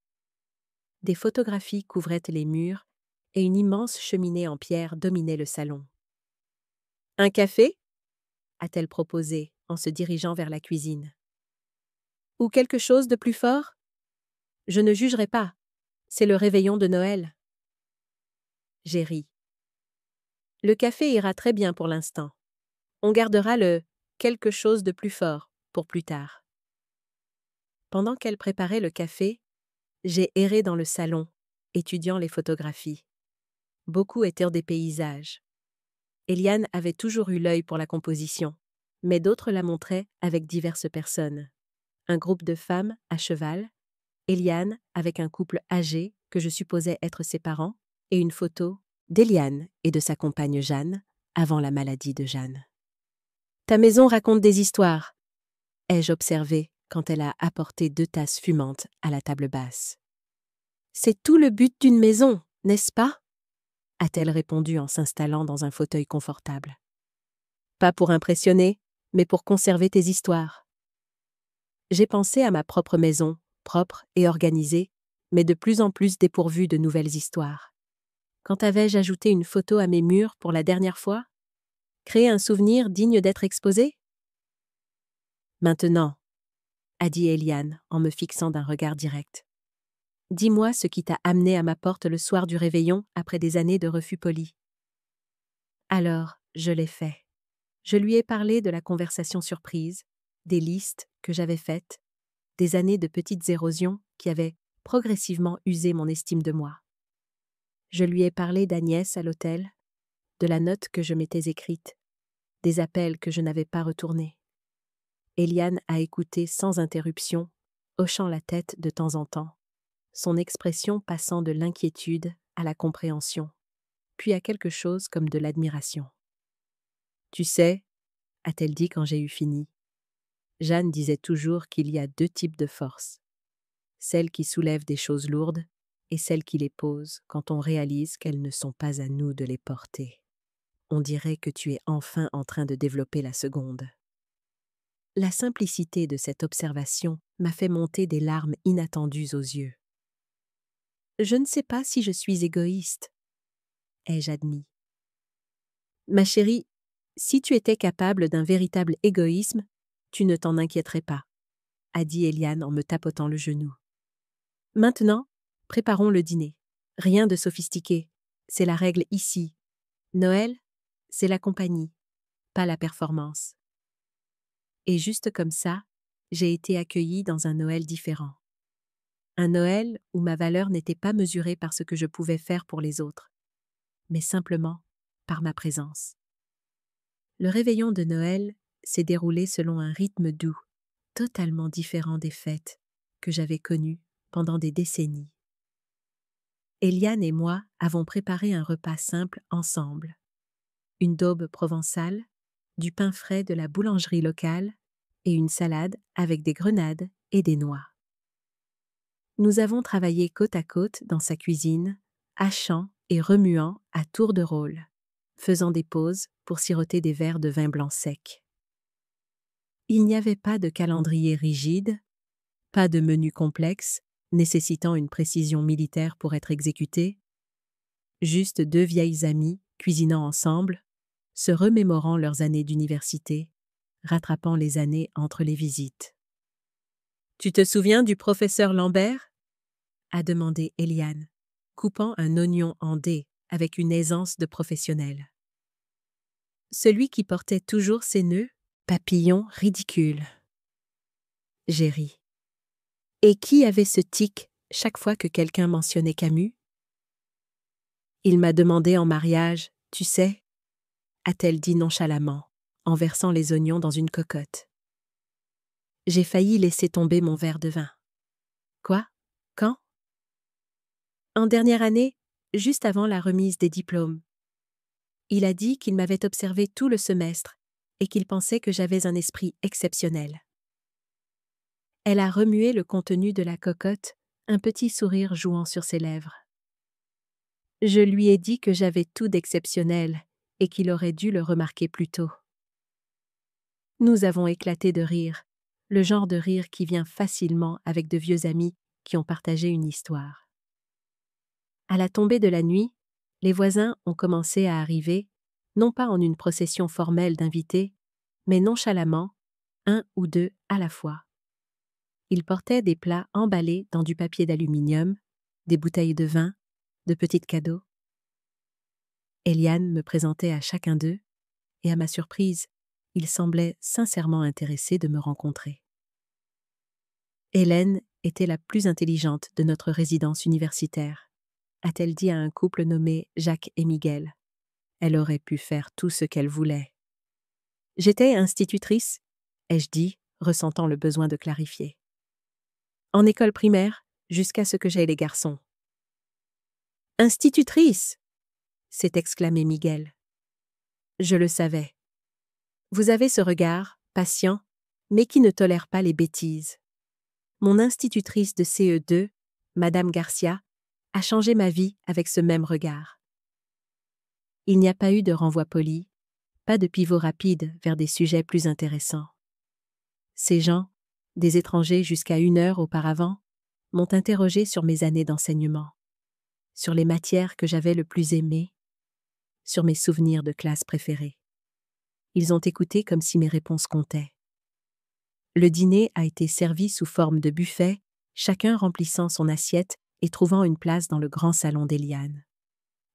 Des photographies couvraient les murs et une immense cheminée en pierre dominait le salon. « Un café » a-t-elle proposé en se dirigeant vers la cuisine. « Ou quelque chose de plus fort ? Je ne jugerai pas. C'est le réveillon de Noël. » J'ai ri. Le café ira très bien pour l'instant. On gardera le « quelque chose de plus fort » pour plus tard. Pendant qu'elle préparait le café, j'ai erré dans le salon, étudiant les photographies. Beaucoup étaient des paysages. Eliane avait toujours eu l'œil pour la composition, mais d'autres la montraient avec diverses personnes. Un groupe de femmes à cheval, Eliane avec un couple âgé que je supposais être ses parents, et une photo d'Eliane et de sa compagne Jeanne, avant la maladie de Jeanne. « Ta maison raconte des histoires », ai-je observé quand elle a apporté 2 tasses fumantes à la table basse. « C'est tout le but d'une maison, n'est-ce pas ?» a-t-elle répondu en s'installant dans un fauteuil confortable. « Pas pour impressionner, mais pour conserver tes histoires. » J'ai pensé à ma propre maison, propre et organisée, mais de plus en plus dépourvue de nouvelles histoires. Quand avais-je ajouté une photo à mes murs pour la dernière fois? Créer un souvenir digne d'être exposé? Maintenant, a dit Eliane en me fixant d'un regard direct. Dis-moi ce qui t'a amené à ma porte le soir du réveillon après des années de refus poli. Alors, je l'ai fait. Je lui ai parlé de la conversation surprise, des listes que j'avais faites, des années de petites érosions qui avaient progressivement usé mon estime de moi. Je lui ai parlé d'Agnès à l'hôtel, de la note que je m'étais écrite, des appels que je n'avais pas retournés. Eliane a écouté sans interruption, hochant la tête de temps en temps, son expression passant de l'inquiétude à la compréhension, puis à quelque chose comme de l'admiration. « Tu sais, » a-t-elle dit quand j'ai eu fini, Jeanne disait toujours qu'il y a 2 types de force, celles qui soulèvent des choses lourdes et celles qui les posent quand on réalise qu'elles ne sont pas à nous de les porter. On dirait que tu es enfin en train de développer la seconde. La simplicité de cette observation m'a fait monter des larmes inattendues aux yeux. Je ne sais pas si je suis égoïste, ai-je admis. Ma chérie, si tu étais capable d'un véritable égoïsme, tu ne t'en inquiéterais pas, a dit Eliane en me tapotant le genou. Maintenant, préparons le dîner. Rien de sophistiqué, c'est la règle ici. Noël, c'est la compagnie, pas la performance. Et juste comme ça, j'ai été accueillie dans un Noël différent. Un Noël où ma valeur n'était pas mesurée par ce que je pouvais faire pour les autres, mais simplement par ma présence. Le réveillon de Noël s'est déroulé selon un rythme doux, totalement différent des fêtes que j'avais connues pendant des décennies. Eliane et moi avons préparé un repas simple ensemble. Une daube provençale, du pain frais de la boulangerie locale et une salade avec des grenades et des noix. Nous avons travaillé côte à côte dans sa cuisine, hachant et remuant à tour de rôle, faisant des pauses pour siroter des verres de vin blanc sec. Il n'y avait pas de calendrier rigide, pas de menu complexe, nécessitant une précision militaire pour être exécutées. Juste deux vieilles amies, cuisinant ensemble, se remémorant leurs années d'université, rattrapant les années entre les visites. « Tu te souviens du professeur Lambert ?» a demandé Eliane, coupant un oignon en dés avec une aisance de professionnel. Celui qui portait toujours ses nœuds, papillons ridicules. J'ai ri. Et qui avait ce tic chaque fois que quelqu'un mentionnait Camus? Il m'a demandé en mariage, tu sais, a-t-elle dit nonchalamment, en versant les oignons dans une cocotte. J'ai failli laisser tomber mon verre de vin. Quoi? Quand? En dernière année, juste avant la remise des diplômes. Il a dit qu'il m'avait observé tout le semestre et qu'il pensait que j'avais un esprit exceptionnel. Elle a remué le contenu de la cocotte, un petit sourire jouant sur ses lèvres. Je lui ai dit que j'avais tout d'exceptionnel et qu'il aurait dû le remarquer plus tôt. Nous avons éclaté de rire, le genre de rire qui vient facilement avec de vieux amis qui ont partagé une histoire. À la tombée de la nuit, les voisins ont commencé à arriver, non pas en une procession formelle d'invités, mais nonchalamment, un ou deux à la fois. Ils portaient des plats emballés dans du papier d'aluminium, des bouteilles de vin, de petits cadeaux. Eliane me présentait à chacun d'eux, et à ma surprise, il semblait sincèrement intéressé de me rencontrer. Hélène était la plus intelligente de notre résidence universitaire, a-t-elle dit à un couple nommé Jacques et Miguel. Elle aurait pu faire tout ce qu'elle voulait. J'étais institutrice, ai-je dit, ressentant le besoin de clarifier. En école primaire, jusqu'à ce que j'aie les garçons. Institutrice! S'est exclamé Miguel. Je le savais. Vous avez ce regard, patient, mais qui ne tolère pas les bêtises. Mon institutrice de CE2, Madame Garcia, a changé ma vie avec ce même regard. Il n'y a pas eu de renvoi poli, pas de pivot rapide vers des sujets plus intéressants. Ces gens, des étrangers jusqu'à 1 heure auparavant, m'ont interrogé sur mes années d'enseignement, sur les matières que j'avais le plus aimées, sur mes souvenirs de classe préférés. Ils ont écouté comme si mes réponses comptaient. Le dîner a été servi sous forme de buffet, chacun remplissant son assiette et trouvant une place dans le grand salon d'Eliane.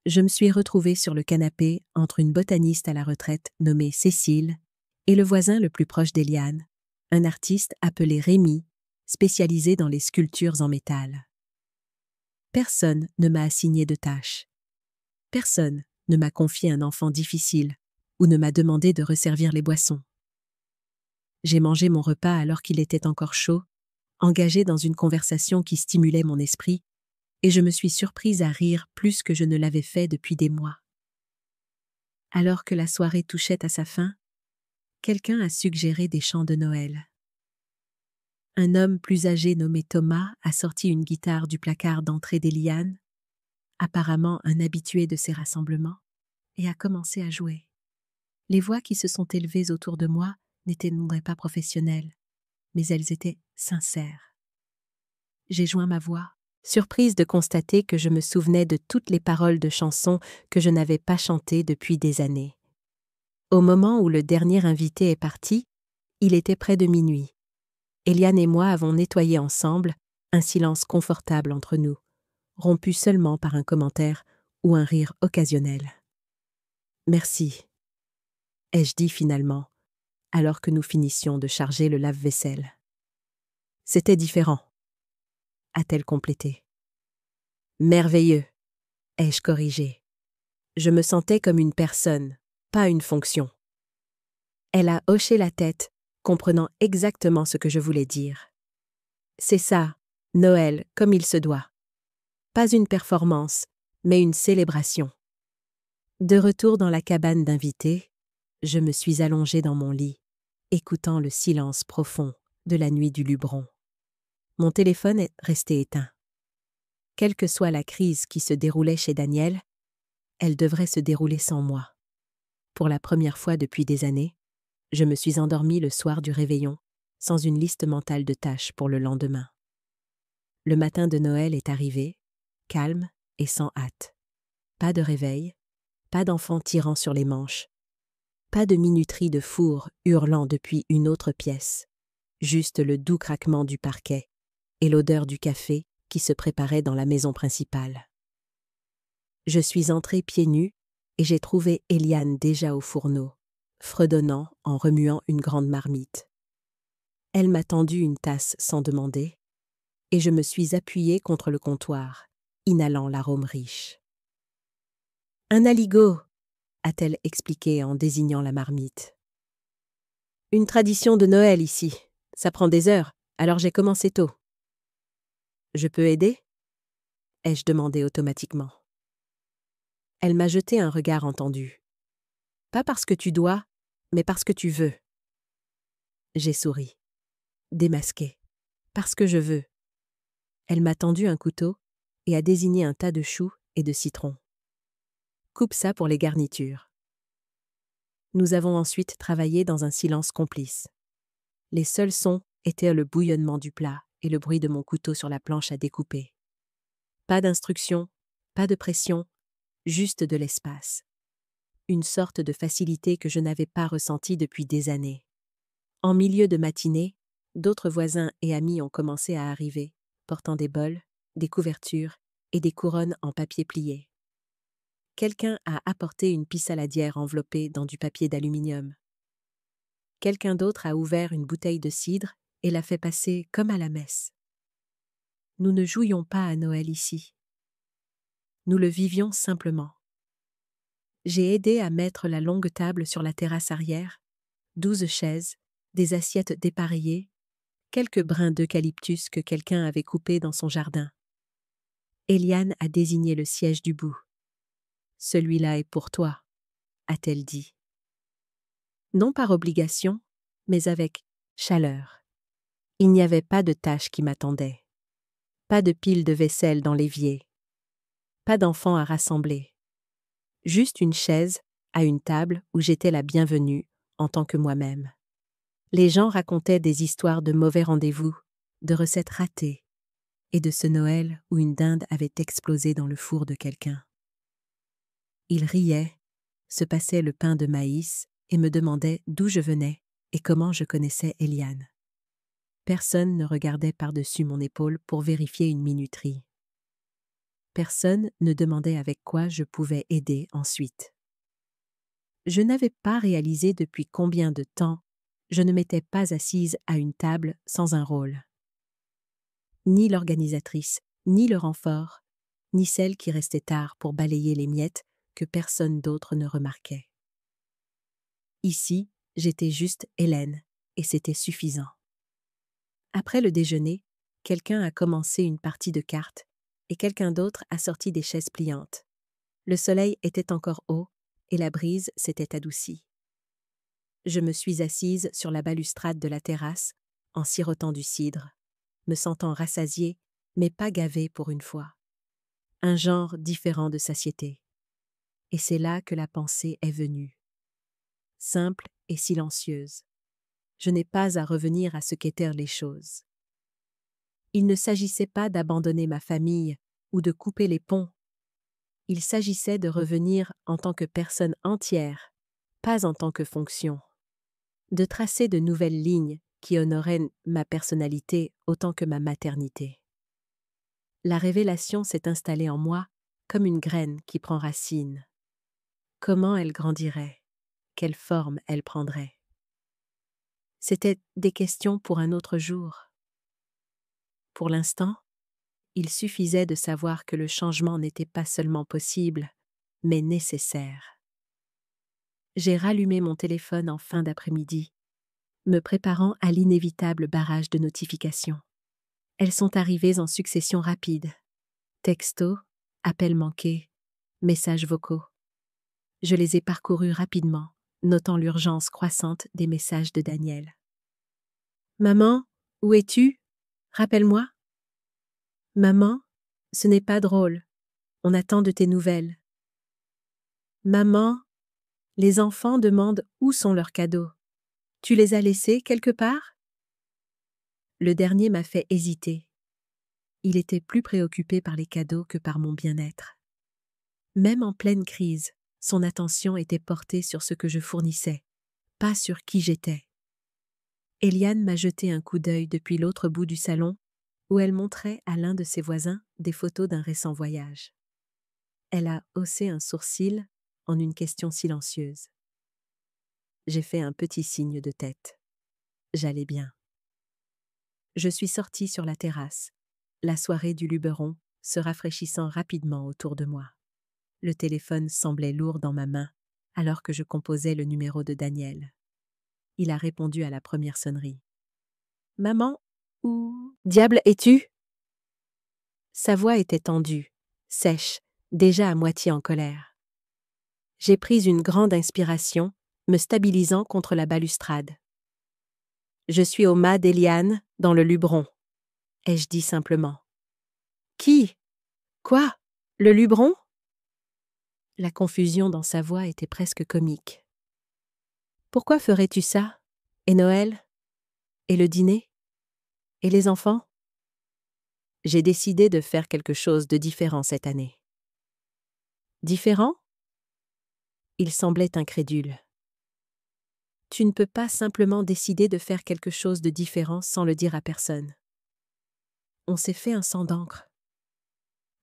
Je me suis retrouvée sur le canapé entre une botaniste à la retraite nommée Cécile et le voisin le plus proche d'Eliane, un artiste appelé Rémi, spécialisé dans les sculptures en métal. Personne ne m'a assigné de tâche. Personne ne m'a confié un enfant difficile ou ne m'a demandé de resservir les boissons. J'ai mangé mon repas alors qu'il était encore chaud, engagé dans une conversation qui stimulait mon esprit, et je me suis surprise à rire plus que je ne l'avais fait depuis des mois. Alors que la soirée touchait à sa fin, quelqu'un a suggéré des chants de Noël. Un homme plus âgé nommé Thomas a sorti une guitare du placard d'entrée d'Eliane, apparemment un habitué de ces rassemblements, et a commencé à jouer. Les voix qui se sont élevées autour de moi n'étaient pas professionnelles, mais elles étaient sincères. J'ai joint ma voix, surprise de constater que je me souvenais de toutes les paroles de chansons que je n'avais pas chantées depuis des années. Au moment où le dernier invité est parti, il était près de minuit. Eliane et moi avons nettoyé ensemble, un silence confortable entre nous, rompu seulement par un commentaire ou un rire occasionnel. « Merci », ai-je dit finalement, alors que nous finissions de charger le lave-vaisselle. « C'était différent », a-t-elle complété. « Merveilleux », ai-je corrigé. Je me sentais comme une personne, pas une fonction. Elle a hoché la tête, comprenant exactement ce que je voulais dire. C'est ça, Noël, comme il se doit. Pas une performance, mais une célébration. De retour dans la cabane d'invités, je me suis allongée dans mon lit, écoutant le silence profond de la nuit du Luberon. Mon téléphone est resté éteint. Quelle que soit la crise qui se déroulait chez Daniel, elle devrait se dérouler sans moi. Pour la première fois depuis des années, je me suis endormie le soir du réveillon, sans une liste mentale de tâches pour le lendemain. Le matin de Noël est arrivé, calme et sans hâte. Pas de réveil, pas d'enfants tirant sur les manches, pas de minuterie de four hurlant depuis une autre pièce, juste le doux craquement du parquet et l'odeur du café qui se préparait dans la maison principale. Je suis entrée pieds nus et j'ai trouvé Eliane déjà au fourneau, fredonnant en remuant une grande marmite. Elle m'a tendu une tasse sans demander, et je me suis appuyée contre le comptoir, inhalant l'arôme riche. « Un aligot !» a-t-elle expliqué en désignant la marmite. « Une tradition de Noël ici. Ça prend des heures, alors j'ai commencé tôt. »« Je peux aider ?» ai-je demandé automatiquement. Elle m'a jeté un regard entendu. « Pas parce que tu dois, mais parce que tu veux. » J'ai souri. Démasqué. « Parce que je veux. » Elle m'a tendu un couteau et a désigné un tas de choux et de citrons. « Coupe ça pour les garnitures. » Nous avons ensuite travaillé dans un silence complice. Les seuls sons étaient le bouillonnement du plat et le bruit de mon couteau sur la planche à découper. Pas d'instruction, pas de pression, juste de l'espace. Une sorte de facilité que je n'avais pas ressentie depuis des années. En milieu de matinée, d'autres voisins et amis ont commencé à arriver, portant des bols, des couvertures et des couronnes en papier plié. Quelqu'un a apporté une pie saladière enveloppée dans du papier d'aluminium. Quelqu'un d'autre a ouvert une bouteille de cidre et l'a fait passer comme à la messe. Nous ne jouions pas à Noël ici. Nous le vivions simplement. J'ai aidé à mettre la longue table sur la terrasse arrière, 12 chaises, des assiettes dépareillées, quelques brins d'eucalyptus que quelqu'un avait coupés dans son jardin. Eliane a désigné le siège du bout. « Celui-là est pour toi », a-t-elle dit. Non par obligation, mais avec chaleur. Il n'y avait pas de tâche qui m'attendait. Pas de pile de vaisselle dans l'évier. Pas d'enfants à rassembler. Juste une chaise à une table où j'étais la bienvenue en tant que moi-même. Les gens racontaient des histoires de mauvais rendez-vous, de recettes ratées, et de ce Noël où une dinde avait explosé dans le four de quelqu'un. Ils riaient, se passaient le pain de maïs et me demandaient d'où je venais et comment je connaissais Eliane. Personne ne regardait par-dessus mon épaule pour vérifier une minuterie. Personne ne demandait avec quoi je pouvais aider ensuite. Je n'avais pas réalisé depuis combien de temps je ne m'étais pas assise à une table sans un rôle. Ni l'organisatrice, ni le renfort, ni celle qui restait tard pour balayer les miettes que personne d'autre ne remarquait. Ici, j'étais juste Hélène, et c'était suffisant. Après le déjeuner, quelqu'un a commencé une partie de cartes, et quelqu'un d'autre a sorti des chaises pliantes. Le soleil était encore haut, et la brise s'était adoucie. Je me suis assise sur la balustrade de la terrasse, en sirotant du cidre, me sentant rassasiée, mais pas gavée pour une fois. Un genre différent de satiété. Et c'est là que la pensée est venue. Simple et silencieuse. Je n'ai pas à revenir à ce qu'étaient les choses. Il ne s'agissait pas d'abandonner ma famille ou de couper les ponts. Il s'agissait de revenir en tant que personne entière, pas en tant que fonction. De tracer de nouvelles lignes qui honoraient ma personnalité autant que ma maternité. La révélation s'est installée en moi comme une graine qui prend racine. Comment elle grandirait? Quelle forme elle prendrait? C'étaient des questions pour un autre jour. Pour l'instant, il suffisait de savoir que le changement n'était pas seulement possible, mais nécessaire. J'ai rallumé mon téléphone en fin d'après-midi, me préparant à l'inévitable barrage de notifications. Elles sont arrivées en succession rapide. Textos, appels manqués, messages vocaux. Je les ai parcourus rapidement, notant l'urgence croissante des messages de Daniel. « Maman, où es-tu? Rappelle-moi. »« Maman, ce n'est pas drôle. On attend de tes nouvelles. »« Maman, les enfants demandent où sont leurs cadeaux. Tu les as laissés quelque part? » Le dernier m'a fait hésiter. Il était plus préoccupé par les cadeaux que par mon bien-être. Même en pleine crise, son attention était portée sur ce que je fournissais, pas sur qui j'étais. Eliane m'a jeté un coup d'œil depuis l'autre bout du salon, où elle montrait à l'un de ses voisins des photos d'un récent voyage. Elle a haussé un sourcil en une question silencieuse. J'ai fait un petit signe de tête. J'allais bien. Je suis sortie sur la terrasse, la soirée du Luberon se rafraîchissant rapidement autour de moi. Le téléphone semblait lourd dans ma main, alors que je composais le numéro de Daniel. Il a répondu à la première sonnerie. « Maman, où diable es-tu » Sa voix était tendue, sèche, déjà à moitié en colère. J'ai pris une grande inspiration, me stabilisant contre la balustrade. « Je suis au mât d'Eliane, dans le Luberon », ai-je dit simplement. « Qui ? Quoi ? Le Luberon ?» La confusion dans sa voix était presque comique. « Pourquoi ferais-tu ça ? Et Noël ? Et le dîner ? Et les enfants ? » J'ai décidé de faire quelque chose de différent cette année. « Différent ? » Il semblait incrédule. « Tu ne peux pas simplement décider de faire quelque chose de différent sans le dire à personne. » On s'est fait un sang d'encre.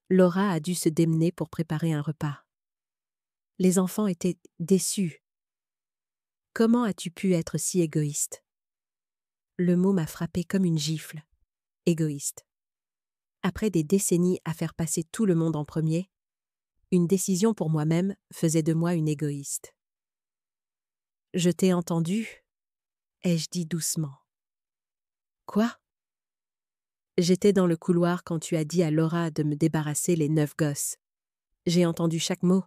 Laura a dû se démener pour préparer un repas. Les enfants étaient déçus. Comment as-tu pu être si égoïste ? Le mot m'a frappé comme une gifle. Égoïste. Après des décennies à faire passer tout le monde en premier, une décision pour moi-même faisait de moi une égoïste. « Je t'ai entendu » ai-je dit doucement. « Quoi ? » J'étais dans le couloir quand tu as dit à Laura de me débarrasser les 9 gosses. J'ai entendu chaque mot.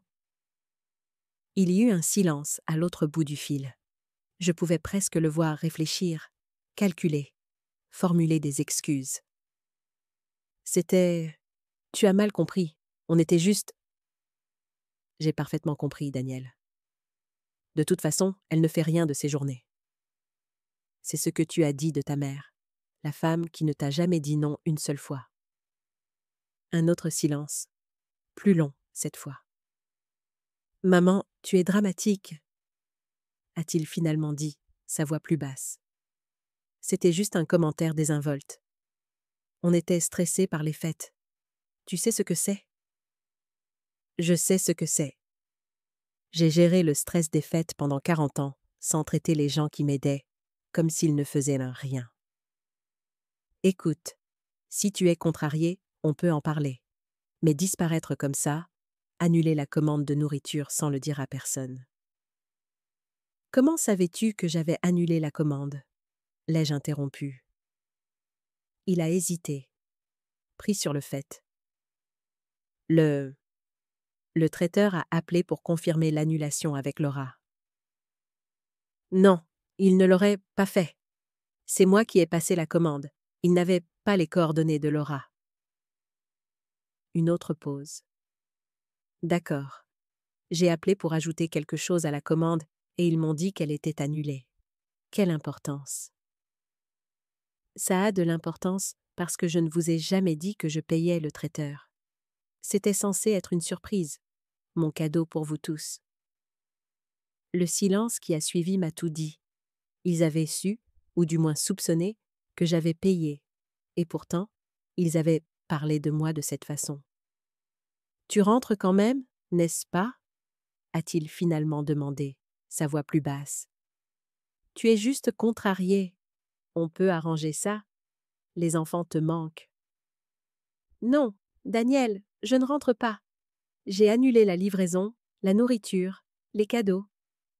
Il y eut un silence à l'autre bout du fil. Je pouvais presque le voir réfléchir, calculer, formuler des excuses. C'était... Tu as mal compris. On était juste... J'ai parfaitement compris, Daniel. De toute façon, elle ne fait rien de ses journées. C'est ce que tu as dit de ta mère, la femme qui ne t'a jamais dit non une seule fois. Un autre silence, plus long cette fois. « Maman, tu es dramatique » a-t-il finalement dit, sa voix plus basse. C'était juste un commentaire désinvolte. On était stressé par les fêtes. Tu sais ce que c'est ? Je sais ce que c'est. J'ai géré le stress des fêtes pendant 40 ans, sans traiter les gens qui m'aidaient, comme s'ils ne faisaient rien. Écoute, si tu es contrarié, on peut en parler. Mais disparaître comme ça, annuler la commande de nourriture sans le dire à personne. Comment savais-tu que j'avais annulé la commande ? L'ai-je interrompu. Il a hésité, pris sur le fait. Le traiteur a appelé pour confirmer l'annulation avec Laura. Non, il ne l'aurait pas fait. C'est moi qui ai passé la commande. Il n'avait pas les coordonnées de Laura. Une autre pause. D'accord. J'ai appelé pour ajouter quelque chose à la commande et ils m'ont dit qu'elle était annulée. Quelle importance. Ça a de l'importance parce que je ne vous ai jamais dit que je payais le traiteur. C'était censé être une surprise, mon cadeau pour vous tous. Le silence qui a suivi m'a tout dit. Ils avaient su, ou du moins soupçonné, que j'avais payé, et pourtant, ils avaient parlé de moi de cette façon. « Tu rentres quand même, n'est-ce pas » a-t-il finalement demandé, sa voix plus basse. « Tu es juste contrarié. On peut arranger ça. Les enfants te manquent. » Non, Daniel, je ne rentre pas. J'ai annulé la livraison, la nourriture, les cadeaux,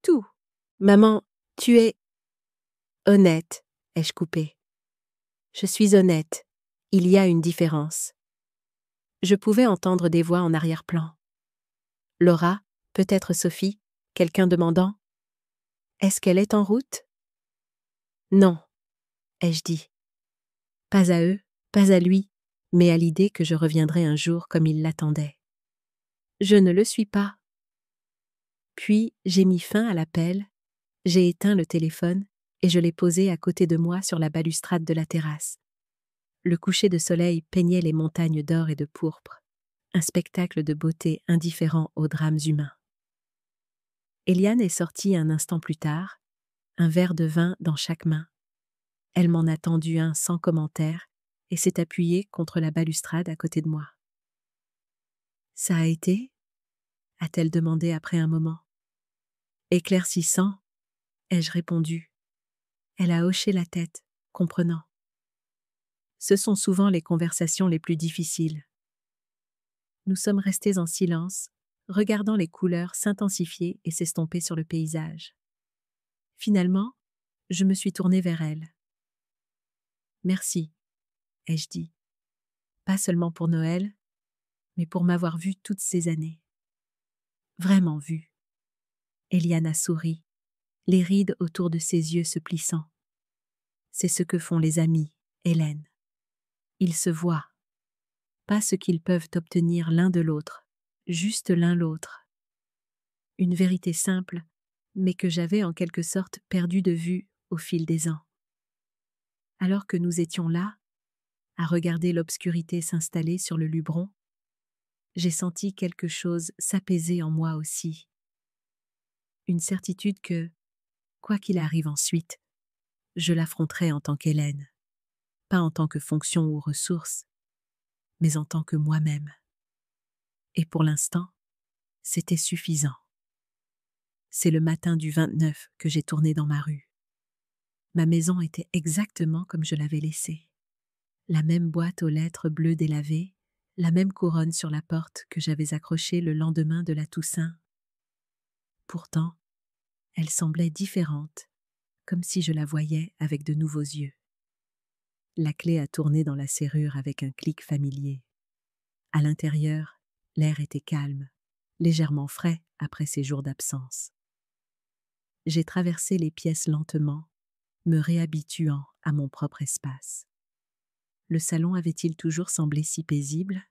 tout. Maman, tu es... Honnête, ai-je coupé. Je suis honnête. Il y a une différence. Je pouvais entendre des voix en arrière-plan. Laura, peut-être Sophie, quelqu'un demandant « Est-ce qu'elle est en route ?» Non, ai-je dit. Pas à eux, pas à lui, mais à l'idée que je reviendrais un jour comme il l'attendait. Je ne le suis pas. Puis j'ai mis fin à l'appel, j'ai éteint le téléphone et je l'ai posé à côté de moi sur la balustrade de la terrasse. Le coucher de soleil peignait les montagnes d'or et de pourpre, un spectacle de beauté indifférent aux drames humains. Eliane est sortie un instant plus tard, un verre de vin dans chaque main. Elle m'en a tendu un sans commentaire et s'est appuyée contre la balustrade à côté de moi. « Ça a été ?» a-t-elle demandé après un moment. Éclaircissant, ai-je répondu. Elle a hoché la tête, comprenant. Ce sont souvent les conversations les plus difficiles. Nous sommes restés en silence, regardant les couleurs s'intensifier et s'estomper sur le paysage. Finalement, je me suis tournée vers elle. « Merci », ai-je dit. Pas seulement pour Noël, mais pour m'avoir vue toutes ces années. Vraiment vue. Eliane a souri, les rides autour de ses yeux se plissant. C'est ce que font les amis, Hélène. Ils se voient. Pas ce qu'ils peuvent obtenir l'un de l'autre, juste l'un l'autre. Une vérité simple, mais que j'avais en quelque sorte perdue de vue au fil des ans. Alors que nous étions là, à regarder l'obscurité s'installer sur le Luberon, j'ai senti quelque chose s'apaiser en moi aussi. Une certitude que, quoi qu'il arrive ensuite, je l'affronterai en tant qu'Hélène, pas en tant que fonction ou ressource, mais en tant que moi-même. Et pour l'instant, c'était suffisant. C'est le matin du 29 que j'ai tourné dans ma rue. Ma maison était exactement comme je l'avais laissée. La même boîte aux lettres bleues délavées, la même couronne sur la porte que j'avais accrochée le lendemain de la Toussaint. Pourtant, elle semblait différente, comme si je la voyais avec de nouveaux yeux. La clé a tourné dans la serrure avec un clic familier. À l'intérieur, l'air était calme, légèrement frais après ces jours d'absence. J'ai traversé les pièces lentement, me réhabituant à mon propre espace. Le salon avait-il toujours semblé si paisible?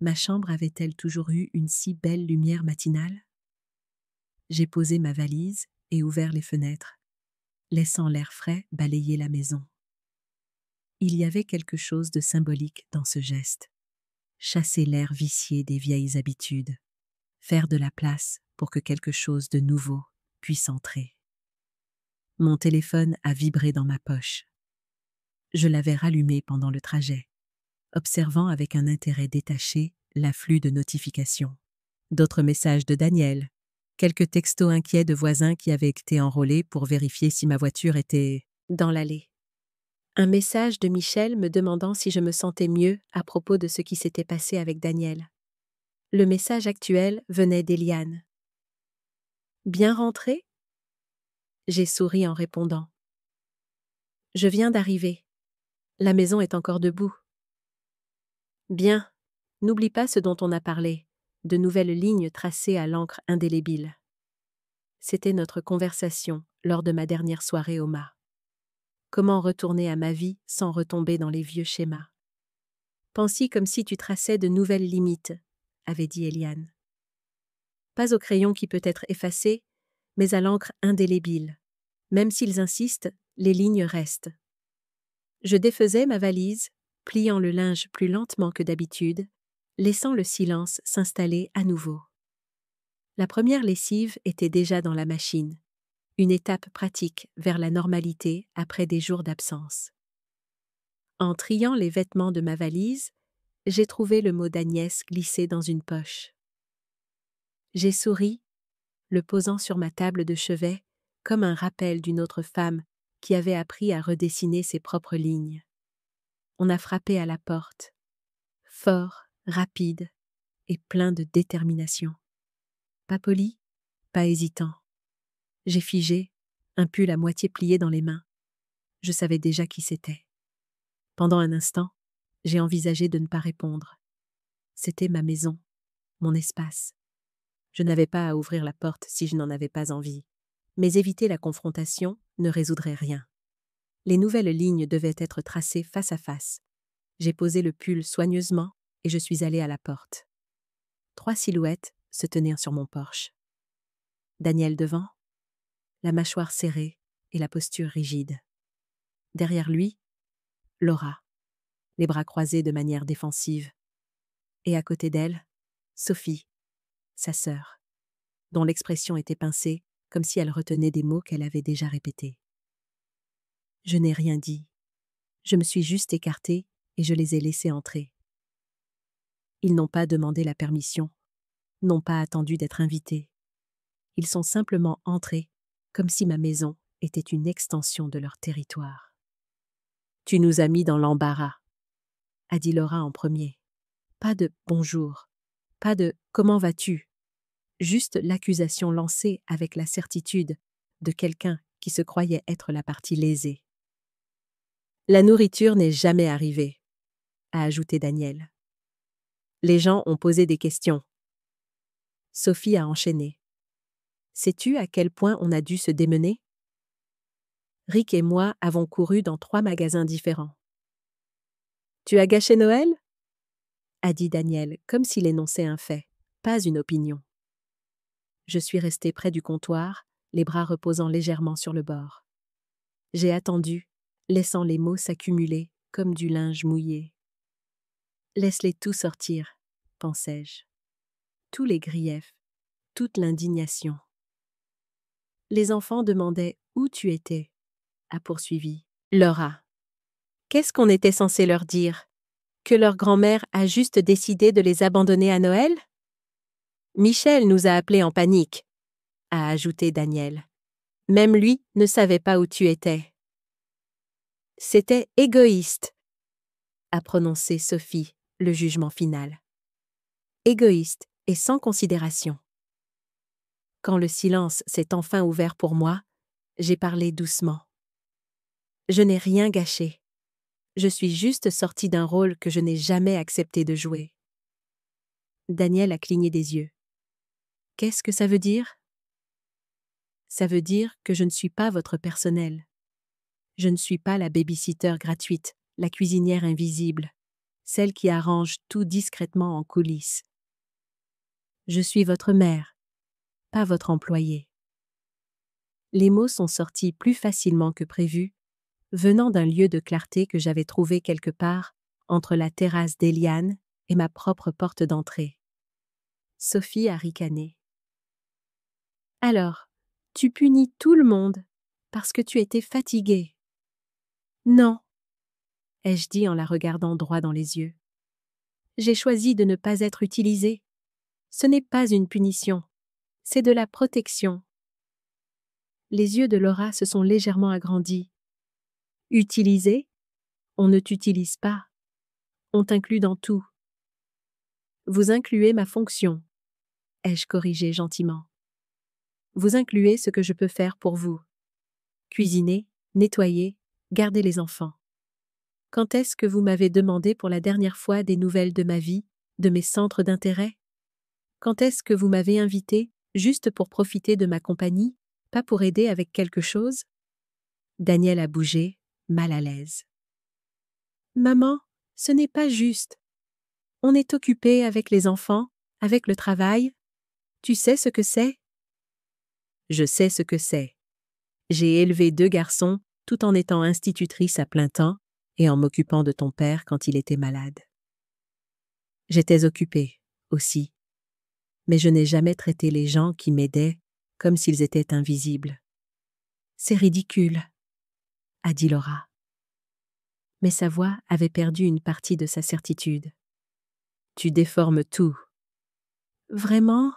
Ma chambre avait-elle toujours eu une si belle lumière matinale? J'ai posé ma valise et ouvert les fenêtres, laissant l'air frais balayer la maison. Il y avait quelque chose de symbolique dans ce geste. Chasser l'air vicié des vieilles habitudes, faire de la place pour que quelque chose de nouveau puisse entrer. Mon téléphone a vibré dans ma poche. Je l'avais rallumé pendant le trajet, observant avec un intérêt détaché l'afflux de notifications. D'autres messages de Daniel, quelques textos inquiets de voisins qui avaient été enrôlés pour vérifier si ma voiture était dans l'allée. Un message de Michel me demandant si je me sentais mieux à propos de ce qui s'était passé avec Daniel. Le message actuel venait d'Eliane. « Bien rentré ?» J'ai souri en répondant. « Je viens d'arriver. La maison est encore debout. »« Bien. N'oublie pas ce dont on a parlé, de nouvelles lignes tracées à l'encre indélébile. » C'était notre conversation lors de ma dernière soirée au mât. Comment retourner à ma vie sans retomber dans les vieux schémas? « Pense-y comme si tu traçais de nouvelles limites, » avait dit Eliane. Pas au crayon qui peut être effacé, mais à l'encre indélébile. Même s'ils insistent, les lignes restent. Je défaisais ma valise, pliant le linge plus lentement que d'habitude, laissant le silence s'installer à nouveau. La première lessive était déjà dans la machine, une étape pratique vers la normalité après des jours d'absence. En triant les vêtements de ma valise, j'ai trouvé le mot d'Agnès glissé dans une poche. J'ai souri, le posant sur ma table de chevet, comme un rappel d'une autre femme qui avait appris à redessiner ses propres lignes. On a frappé à la porte, fort, rapide et plein de détermination. Pas poli, pas hésitant. J'ai figé, un pull à moitié plié dans les mains. Je savais déjà qui c'était. Pendant un instant, j'ai envisagé de ne pas répondre. C'était ma maison, mon espace. Je n'avais pas à ouvrir la porte si je n'en avais pas envie. Mais éviter la confrontation ne résoudrait rien. Les nouvelles lignes devaient être tracées face à face. J'ai posé le pull soigneusement et je suis allée à la porte. 3 silhouettes se tenaient sur mon porche. Daniel devant, la mâchoire serrée et la posture rigide. Derrière lui, Laura, les bras croisés de manière défensive. Et à côté d'elle, Sophie, sa sœur, dont l'expression était pincée, comme si elle retenait des mots qu'elle avait déjà répétés. Je n'ai rien dit. Je me suis juste écartée et je les ai laissés entrer. Ils n'ont pas demandé la permission, n'ont pas attendu d'être invités. Ils sont simplement entrés, comme si ma maison était une extension de leur territoire. « Tu nous as mis dans l'embarras », a dit Laura en premier. Pas de « bonjour », pas de « comment vas-tu », juste l'accusation lancée avec la certitude de quelqu'un qui se croyait être la partie lésée. « La nourriture n'est jamais arrivée », a ajouté Daniel. Les gens ont posé des questions. Sophie a enchaîné. Sais-tu à quel point on a dû se démener? Rick et moi avons couru dans 3 magasins différents. Tu as gâché Noël? A dit Daniel, comme s'il énonçait un fait, pas une opinion. Je suis restée près du comptoir, les bras reposant légèrement sur le bord. J'ai attendu, laissant les mots s'accumuler comme du linge mouillé. Laisse-les tout sortir, pensais-je. Tous les griefs, toute l'indignation. Les enfants demandaient où tu étais, a poursuivi Laura. Qu'est-ce qu'on était censé leur dire? Que leur grand-mère a juste décidé de les abandonner à Noël? Michel nous a appelés en panique, a ajouté Daniel. Même lui ne savait pas où tu étais. C'était égoïste, a prononcé Sophie, le jugement final. Égoïste et sans considération. Quand le silence s'est enfin ouvert pour moi, j'ai parlé doucement. Je n'ai rien gâché. Je suis juste sortie d'un rôle que je n'ai jamais accepté de jouer. Daniel a cligné des yeux. Qu'est-ce que ça veut dire? Ça veut dire que je ne suis pas votre personnel. Je ne suis pas la baby-sitter gratuite, la cuisinière invisible, celle qui arrange tout discrètement en coulisses. Je suis votre mère, pas votre employée. Les mots sont sortis plus facilement que prévu, venant d'un lieu de clarté que j'avais trouvé quelque part entre la terrasse d'Eliane et ma propre porte d'entrée. Sophie a ricané. Alors, tu punis tout le monde parce que tu étais fatiguée. Non, ai-je dit en la regardant droit dans les yeux. J'ai choisi de ne pas être utilisée. Ce n'est pas une punition, c'est de la protection. Les yeux de Laura se sont légèrement agrandis. Utilisée? On ne t'utilise pas. On t'inclut dans tout. Vous incluez ma fonction, ai-je corrigé gentiment. Vous incluez ce que je peux faire pour vous. Cuisiner, nettoyer, garder les enfants. Quand est-ce que vous m'avez demandé pour la dernière fois des nouvelles de ma vie, de mes centres d'intérêt? Quand est-ce que vous m'avez invité, juste pour profiter de ma compagnie, pas pour aider avec quelque chose? Daniel a bougé, mal à l'aise. Maman, ce n'est pas juste. On est occupé avec les enfants, avec le travail. Tu sais ce que c'est? Je sais ce que c'est. J'ai élevé 2 garçons tout en étant institutrice à plein temps et en m'occupant de ton père quand il était malade. J'étais occupée, aussi. Mais je n'ai jamais traité les gens qui m'aidaient comme s'ils étaient invisibles. C'est ridicule, a dit Laura. Mais sa voix avait perdu une partie de sa certitude. Tu déformes tout. Vraiment?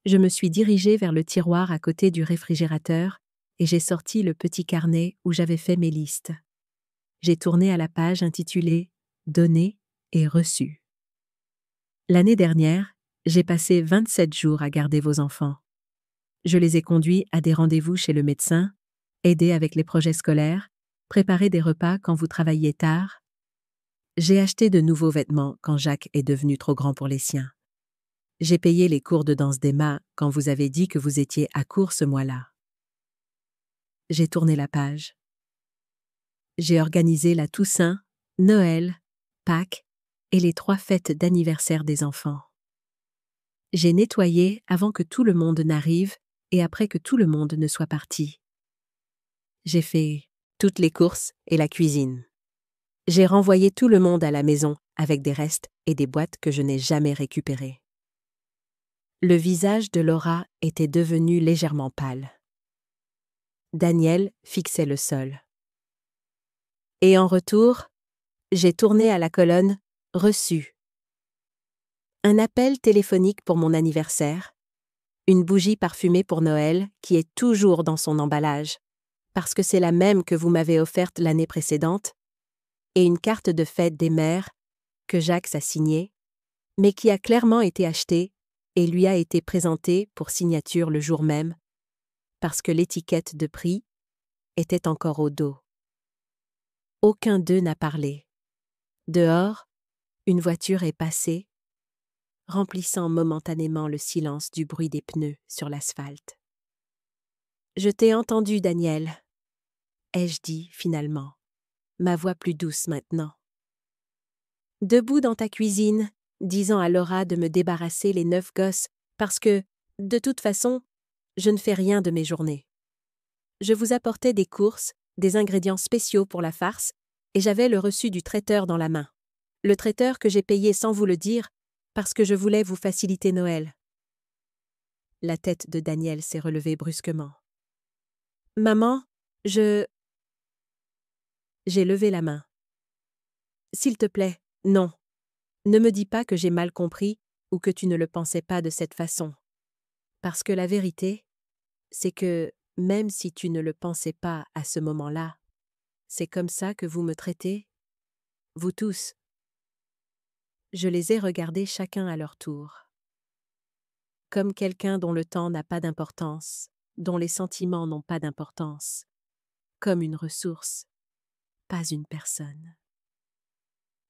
Je me suis dirigée vers le tiroir à côté du réfrigérateur et j'ai sorti le petit carnet où j'avais fait mes listes. J'ai tourné à la page intitulée « Donner et reçu ». L'année dernière, j'ai passé 27 jours à garder vos enfants. Je les ai conduits à des rendez-vous chez le médecin, aidés avec les projets scolaires, préparé des repas quand vous travailliez tard. J'ai acheté de nouveaux vêtements quand Jacques est devenu trop grand pour les siens. J'ai payé les cours de danse d'Emma quand vous avez dit que vous étiez à court ce mois-là. J'ai tourné la page. J'ai organisé la Toussaint, Noël, Pâques et les 3 fêtes d'anniversaire des enfants. J'ai nettoyé avant que tout le monde n'arrive et après que tout le monde ne soit parti. J'ai fait toutes les courses et la cuisine. J'ai renvoyé tout le monde à la maison avec des restes et des boîtes que je n'ai jamais récupérées. Le visage de Laura était devenu légèrement pâle. Daniel fixait le sol. Et en retour, j'ai tourné à la colonne « Reçu ». Un appel téléphonique pour mon anniversaire, une bougie parfumée pour Noël qui est toujours dans son emballage, parce que c'est la même que vous m'avez offerte l'année précédente, et une carte de fête des mères que Jacques a signée, mais qui a clairement été achetée et lui a été présentée pour signature le jour même, parce que l'étiquette de prix était encore au dos. Aucun d'eux n'a parlé. Dehors, une voiture est passée, remplissant momentanément le silence du bruit des pneus sur l'asphalte. « Je t'ai entendu, Daniel », ai-je dit finalement, ma voix plus douce maintenant. Debout dans ta cuisine, disant à Laura de me débarrasser les 9 gosses parce que, de toute façon, je ne fais rien de mes journées. Je vous apportais des courses, des ingrédients spéciaux pour la farce, et j'avais le reçu du traiteur dans la main. Le traiteur que j'ai payé sans vous le dire, parce que je voulais vous faciliter Noël. La tête de Daniel s'est relevée brusquement. « Maman, J'ai levé la main. « S'il te plaît, non. Ne me dis pas que j'ai mal compris ou que tu ne le pensais pas de cette façon. Parce que la vérité, c'est que, même si tu ne le pensais pas à ce moment-là, c'est comme ça que vous me traitez, vous tous. » Je les ai regardés chacun à leur tour. Comme quelqu'un dont le temps n'a pas d'importance, dont les sentiments n'ont pas d'importance. Comme une ressource, pas une personne.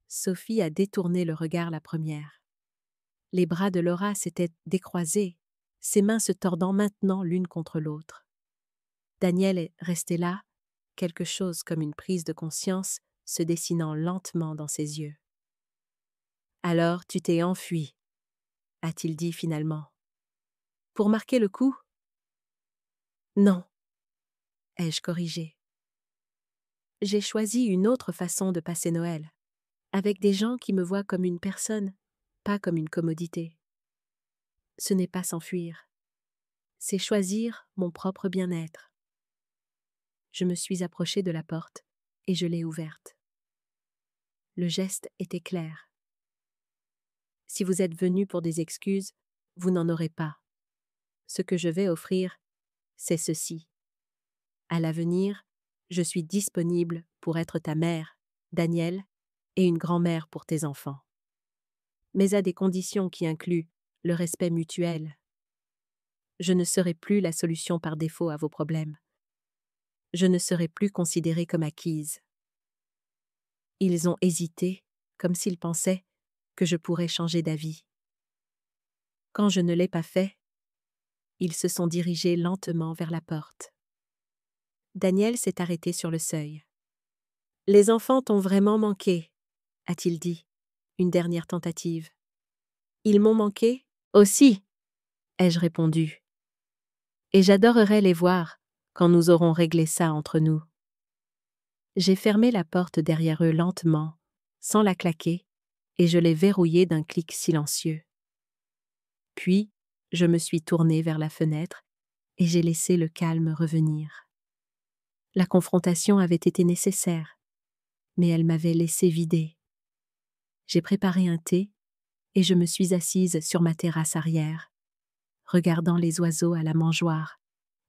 Sophie a détourné le regard la première. Les bras de Laura s'étaient décroisés, ses mains se tordant maintenant l'une contre l'autre. Daniel est resté là, quelque chose comme une prise de conscience se dessinant lentement dans ses yeux. « Alors tu t'es enfui, a-t-il dit finalement. Pour marquer le coup ? Non, ai-je corrigé. J'ai choisi une autre façon de passer Noël, avec des gens qui me voient comme une personne, pas comme une commodité. Ce n'est pas s'enfuir, c'est choisir mon propre bien-être. Je me suis approchée de la porte et je l'ai ouverte. Le geste était clair. Si vous êtes venu pour des excuses, vous n'en aurez pas. Ce que je vais offrir, c'est ceci. À l'avenir, je suis disponible pour être ta mère, Daniel, et une grand-mère pour tes enfants. Mais à des conditions qui incluent le respect mutuel. Je ne serai plus la solution par défaut à vos problèmes. Je ne serai plus considérée comme acquise. Ils ont hésité, comme s'ils pensaient que je pourrais changer d'avis. Quand je ne l'ai pas fait, ils se sont dirigés lentement vers la porte. Daniel s'est arrêté sur le seuil. « Les enfants t'ont vraiment manqué, » a-t-il dit, une dernière tentative. « Ils m'ont manqué aussi, » ai-je répondu. « Et j'adorerais les voir quand nous aurons réglé ça entre nous. » J'ai fermé la porte derrière eux lentement, sans la claquer, et je l'ai verrouillée d'un clic silencieux. Puis, je me suis tournée vers la fenêtre et j'ai laissé le calme revenir. La confrontation avait été nécessaire, mais elle m'avait laissé vider. J'ai préparé un thé et je me suis assise sur ma terrasse arrière, regardant les oiseaux à la mangeoire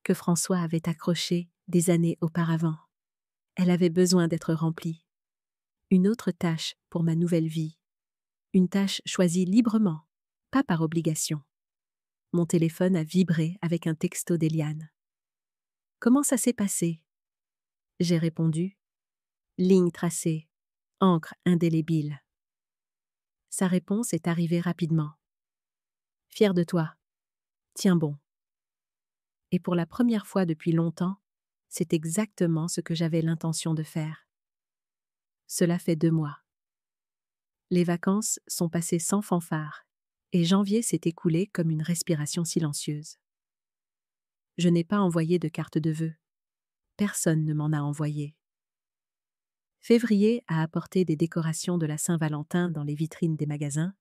que François avait accrochés des années auparavant. Elle avait besoin d'être remplie. Une autre tâche pour ma nouvelle vie. Une tâche choisie librement, pas par obligation. Mon téléphone a vibré avec un texto d'Eliane. « Comment ça s'est passé ?» J'ai répondu. « Ligne tracée, encre indélébile. » Sa réponse est arrivée rapidement. « Fière de toi. Tiens bon. » Et pour la première fois depuis longtemps, c'est exactement ce que j'avais l'intention de faire. Cela fait 2 mois. Les vacances sont passées sans fanfare, et janvier s'est écoulé comme une respiration silencieuse. Je n'ai pas envoyé de carte de vœux. Personne ne m'en a envoyé. Février a apporté des décorations de la Saint-Valentin dans les vitrines des magasins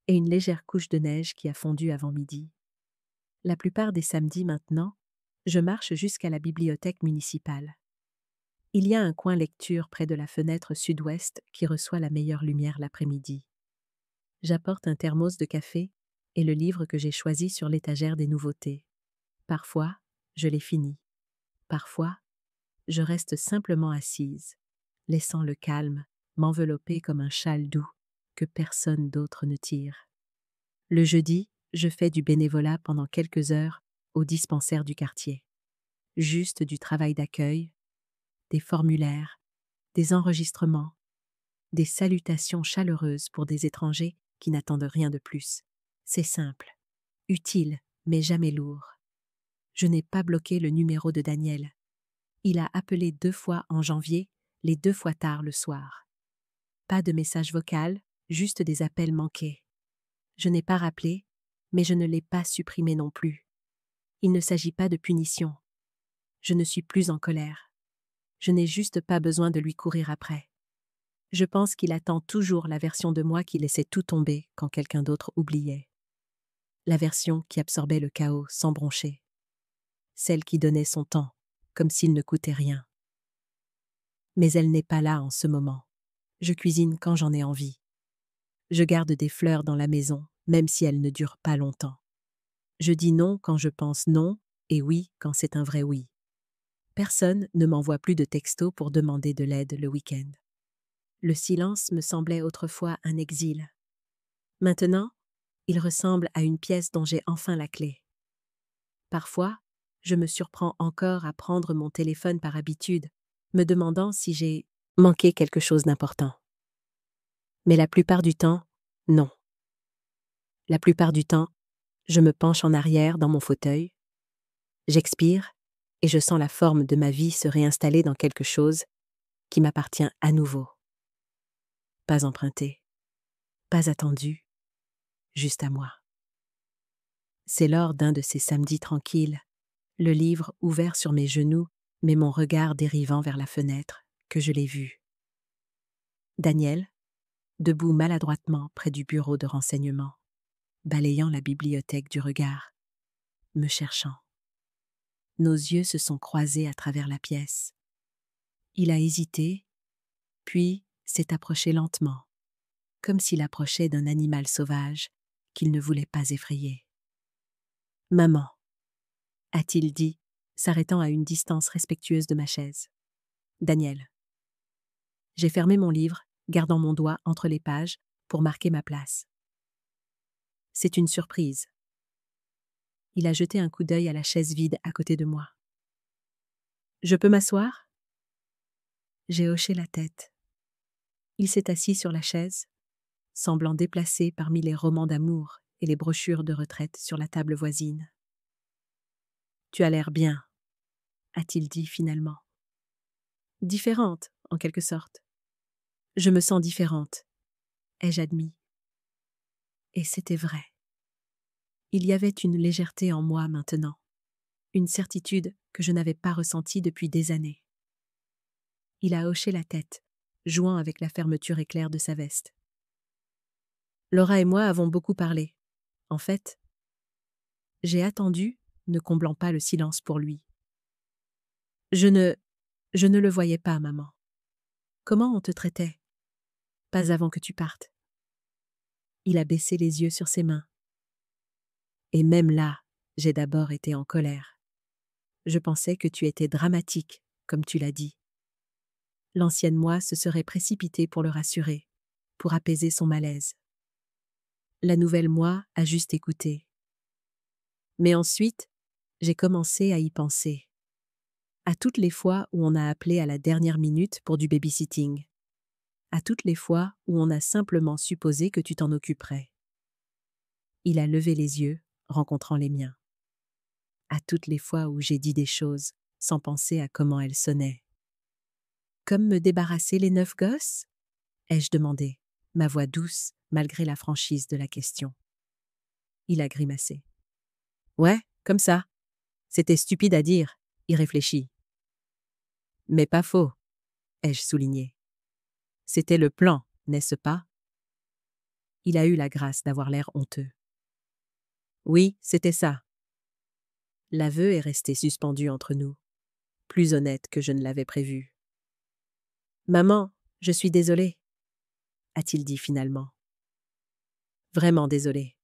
et une légère couche de neige qui a fondu avant midi. La plupart des samedis maintenant, je marche jusqu'à la bibliothèque municipale. Il y a un coin lecture près de la fenêtre sud-ouest qui reçoit la meilleure lumière l'après-midi. J'apporte un thermos de café et le livre que j'ai choisi sur l'étagère des nouveautés. Parfois, je les finis. Parfois, je reste simplement assise, laissant le calme m'envelopper comme un châle doux que personne d'autre ne tire. Le jeudi, je fais du bénévolat pendant quelques heures au dispensaire du quartier. Juste du travail d'accueil, des formulaires, des enregistrements, des salutations chaleureuses pour des étrangers qui n'attendent rien de plus. C'est simple, utile, mais jamais lourd. Je n'ai pas bloqué le numéro de Daniel. Il a appelé 2 fois en janvier, les 2 fois tard le soir. Pas de message vocal, juste des appels manqués. Je n'ai pas rappelé, mais je ne l'ai pas supprimé non plus. Il ne s'agit pas de punition. Je ne suis plus en colère. Je n'ai juste pas besoin de lui courir après. Je pense qu'il attend toujours la version de moi qui laissait tout tomber quand quelqu'un d'autre oubliait. La version qui absorbait le chaos sans broncher. Celle qui donnait son temps, comme s'il ne coûtait rien. Mais elle n'est pas là en ce moment. Je cuisine quand j'en ai envie. Je garde des fleurs dans la maison, même si elles ne durent pas longtemps. Je dis non quand je pense non, et oui quand c'est un vrai oui. Personne ne m'envoie plus de textos pour demander de l'aide le week-end. Le silence me semblait autrefois un exil. Maintenant, il ressemble à une pièce dont j'ai enfin la clé. Parfois, je me surprends encore à prendre mon téléphone par habitude, me demandant si j'ai manqué quelque chose d'important. Mais la plupart du temps, non. La plupart du temps, je me penche en arrière dans mon fauteuil, j'expire et je sens la forme de ma vie se réinstaller dans quelque chose qui m'appartient à nouveau. Pas emprunté, pas attendu, juste à moi. C'est lors d'un de ces samedis tranquilles, le livre ouvert sur mes genoux, mais mon regard dérivant vers la fenêtre, que je l'ai vu. Daniel, debout maladroitement près du bureau de renseignement, balayant la bibliothèque du regard, me cherchant. Nos yeux se sont croisés à travers la pièce. Il a hésité, puis s'est approché lentement, comme s'il approchait d'un animal sauvage qu'il ne voulait pas effrayer. « Maman », a-t-il dit, s'arrêtant à une distance respectueuse de ma chaise. « Daniel. » J'ai fermé mon livre, gardant mon doigt entre les pages pour marquer ma place. « C'est une surprise. » Il a jeté un coup d'œil à la chaise vide à côté de moi. « Je peux m'asseoir ?» J'ai hoché la tête. Il s'est assis sur la chaise, semblant déplacé parmi les romans d'amour et les brochures de retraite sur la table voisine. « Tu as l'air bien, » a-t-il dit finalement. « Différente, en quelque sorte. Je me sens différente, ai-je admis. Et c'était vrai. Il y avait une légèreté en moi maintenant, une certitude que je n'avais pas ressentie depuis des années. Il a hoché la tête, jouant avec la fermeture éclair de sa veste. Laura et moi avons beaucoup parlé. En fait, j'ai attendu, ne comblant pas le silence pour lui. Je ne le voyais pas, maman. Comment on te traitait? Pas avant que tu partes. Il a baissé les yeux sur ses mains. Et même là, j'ai d'abord été en colère. Je pensais que tu étais dramatique, comme tu l'as dit. L'ancienne moi se serait précipitée pour le rassurer, pour apaiser son malaise. La nouvelle moi a juste écouté. Mais ensuite, j'ai commencé à y penser. À toutes les fois où on a appelé à la dernière minute pour du babysitting. À toutes les fois où on a simplement supposé que tu t'en occuperais. Il a levé les yeux, rencontrant les miens. À toutes les fois où j'ai dit des choses, sans penser à comment elles sonnaient. Comme me débarrasser les 9 gosses? Ai-je demandé, ma voix douce, malgré la franchise de la question. Il a grimacé. Ouais, comme ça. C'était stupide à dire, y réfléchis. Mais pas faux, ai-je souligné. C'était le plan, n'est-ce pas? Il a eu la grâce d'avoir l'air honteux. Oui, c'était ça. L'aveu est resté suspendu entre nous, plus honnête que je ne l'avais prévu. Maman, je suis désolé, a-t-il dit finalement. Vraiment désolé.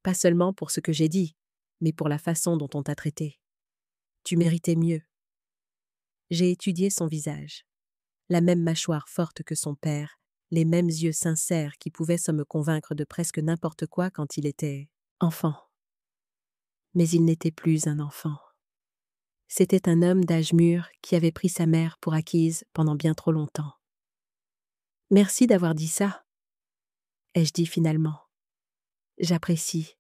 Pas seulement pour ce que j'ai dit, mais pour la façon dont on t'a traité. Tu méritais mieux. J'ai étudié son visage. La même mâchoire forte que son père, les mêmes yeux sincères qui pouvaient se me convaincre de presque n'importe quoi quand il était enfant. Mais il n'était plus un enfant. C'était un homme d'âge mûr qui avait pris sa mère pour acquise pendant bien trop longtemps. Merci d'avoir dit ça, ai-je dit finalement. J'apprécie.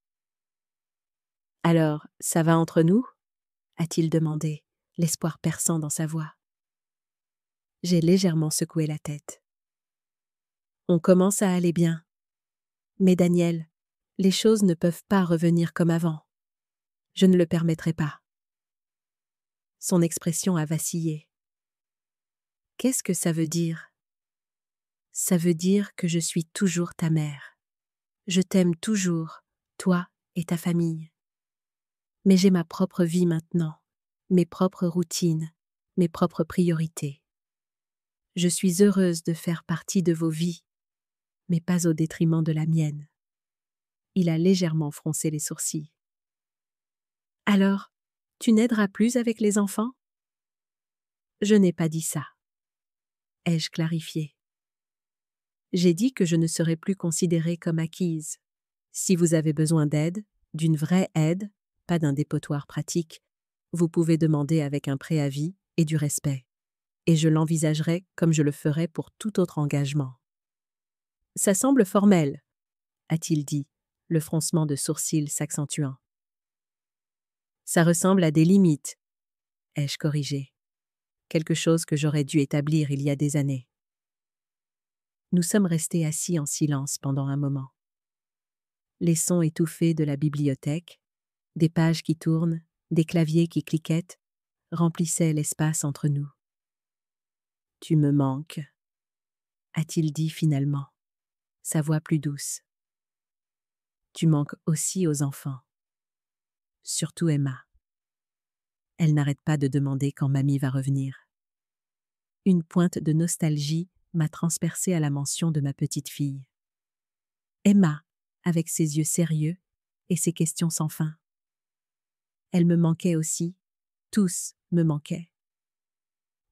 Alors, ça va entre nous? A-t-il demandé, l'espoir perçant dans sa voix. J'ai légèrement secoué la tête. On commence à aller bien. Mais Daniel, les choses ne peuvent pas revenir comme avant. Je ne le permettrai pas. Son expression a vacillé. Qu'est-ce que ça veut dire? Ça veut dire que je suis toujours ta mère. Je t'aime toujours, toi et ta famille. Mais j'ai ma propre vie maintenant, mes propres routines, mes propres priorités. Je suis heureuse de faire partie de vos vies, mais pas au détriment de la mienne. Il a légèrement froncé les sourcils. Alors, tu n'aideras plus avec les enfants? Je n'ai pas dit ça. Ai-je clarifié? J'ai dit que je ne serais plus considérée comme acquise. Si vous avez besoin d'aide, d'une vraie aide, pas d'un dépotoir pratique, vous pouvez demander avec un préavis et du respect. Et je l'envisagerai comme je le ferais pour tout autre engagement. Ça semble formel, a-t-il dit, le froncement de sourcils s'accentuant. Ça ressemble à des limites, ai-je corrigé. Quelque chose que j'aurais dû établir il y a des années. Nous sommes restés assis en silence pendant un moment. Les sons étouffés de la bibliothèque, des pages qui tournent, des claviers qui cliquettent, remplissaient l'espace entre nous. Tu me manques, a-t-il dit finalement, sa voix plus douce. Tu manques aussi aux enfants. Surtout Emma. Elle n'arrête pas de demander quand mamie va revenir. Une pointe de nostalgie m'a transpercée à la mention de ma petite fille. Emma, avec ses yeux sérieux et ses questions sans fin. Elle me manquait aussi, tous me manquaient.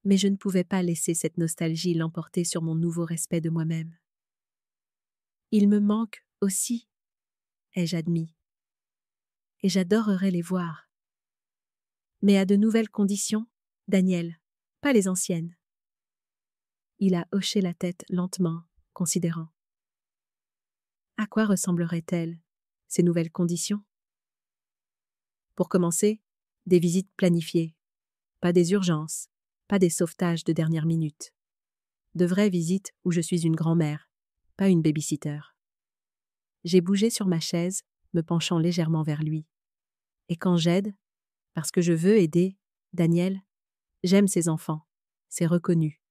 Mais je ne pouvais pas laisser cette nostalgie l'emporter sur mon nouveau respect de moi-même. Il me manque aussi, ai-je admis. Et j'adorerais les voir. Mais à de nouvelles conditions, Daniel, pas les anciennes. Il a hoché la tête lentement, considérant. À quoi ressembleraient-elles, ces nouvelles conditions? Pour commencer, des visites planifiées, pas des urgences, pas des sauvetages de dernière minute. De vraies visites où je suis une grand-mère, pas une baby-sitter. J'ai bougé sur ma chaise, me penchant légèrement vers lui. Et quand j'aide, parce que je veux aider, Daniel, j'aime ces enfants, c'est reconnu,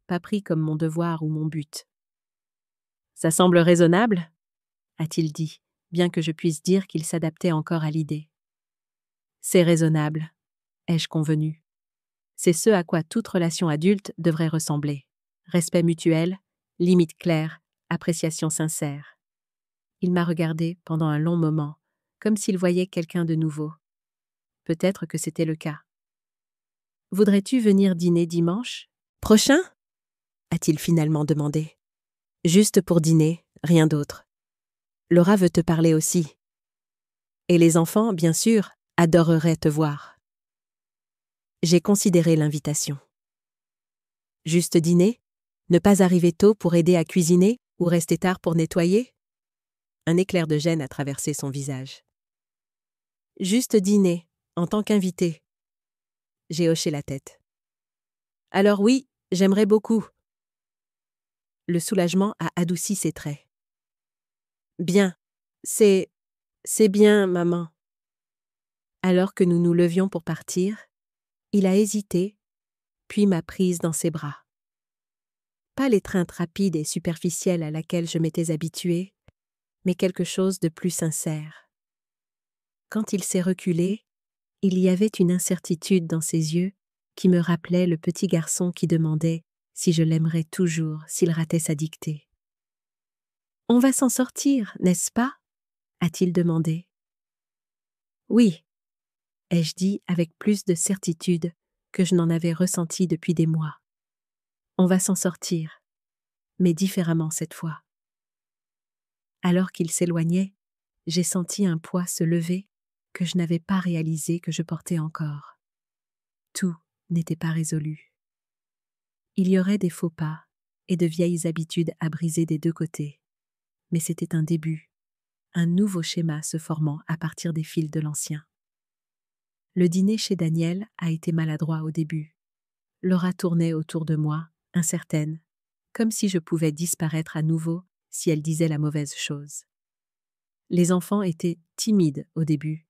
pas pris comme mon devoir ou mon but. Ça semble raisonnable, a-t-il dit, bien que je puisse dire qu'il s'adaptait encore à l'idée. C'est raisonnable, ai-je convenu. C'est ce à quoi toute relation adulte devrait ressembler. Respect mutuel, limites claires, appréciation sincère. Il m'a regardé pendant un long moment, comme s'il voyait quelqu'un de nouveau. Peut-être que c'était le cas. Voudrais-tu venir dîner dimanche prochain? A-t-il finalement demandé. Juste pour dîner, rien d'autre. Laura veut te parler aussi. Et les enfants, bien sûr, adoreraient te voir. J'ai considéré l'invitation. Juste dîner? Ne pas arriver tôt pour aider à cuisiner ou rester tard pour nettoyer? Un éclair de gêne a traversé son visage. Juste dîner, en tant qu'invité. J'ai hoché la tête. Alors oui, j'aimerais beaucoup. Le soulagement a adouci ses traits. Bien, c'est bien, maman. Alors que nous nous levions pour partir, il a hésité, puis m'a prise dans ses bras. Pas l'étreinte rapide et superficielle à laquelle je m'étais habituée, mais quelque chose de plus sincère. Quand il s'est reculé, il y avait une incertitude dans ses yeux qui me rappelait le petit garçon qui demandait si je l'aimerais toujours s'il ratait sa dictée. « On va s'en sortir, n'est-ce pas ?» a-t-il demandé. « Oui », ai-je dit avec plus de certitude que je n'en avais ressenti depuis des mois. « On va s'en sortir, mais différemment cette fois. » Alors qu'il s'éloignait, j'ai senti un poids se lever que je n'avais pas réalisé que je portais encore. Tout n'était pas résolu. Il y aurait des faux pas et de vieilles habitudes à briser des deux côtés. Mais c'était un début, un nouveau schéma se formant à partir des fils de l'ancien. Le dîner chez Daniel a été maladroit au début. Laura tournait autour de moi, incertaine, comme si je pouvais disparaître à nouveau si elle disait la mauvaise chose. Les enfants étaient timides au début,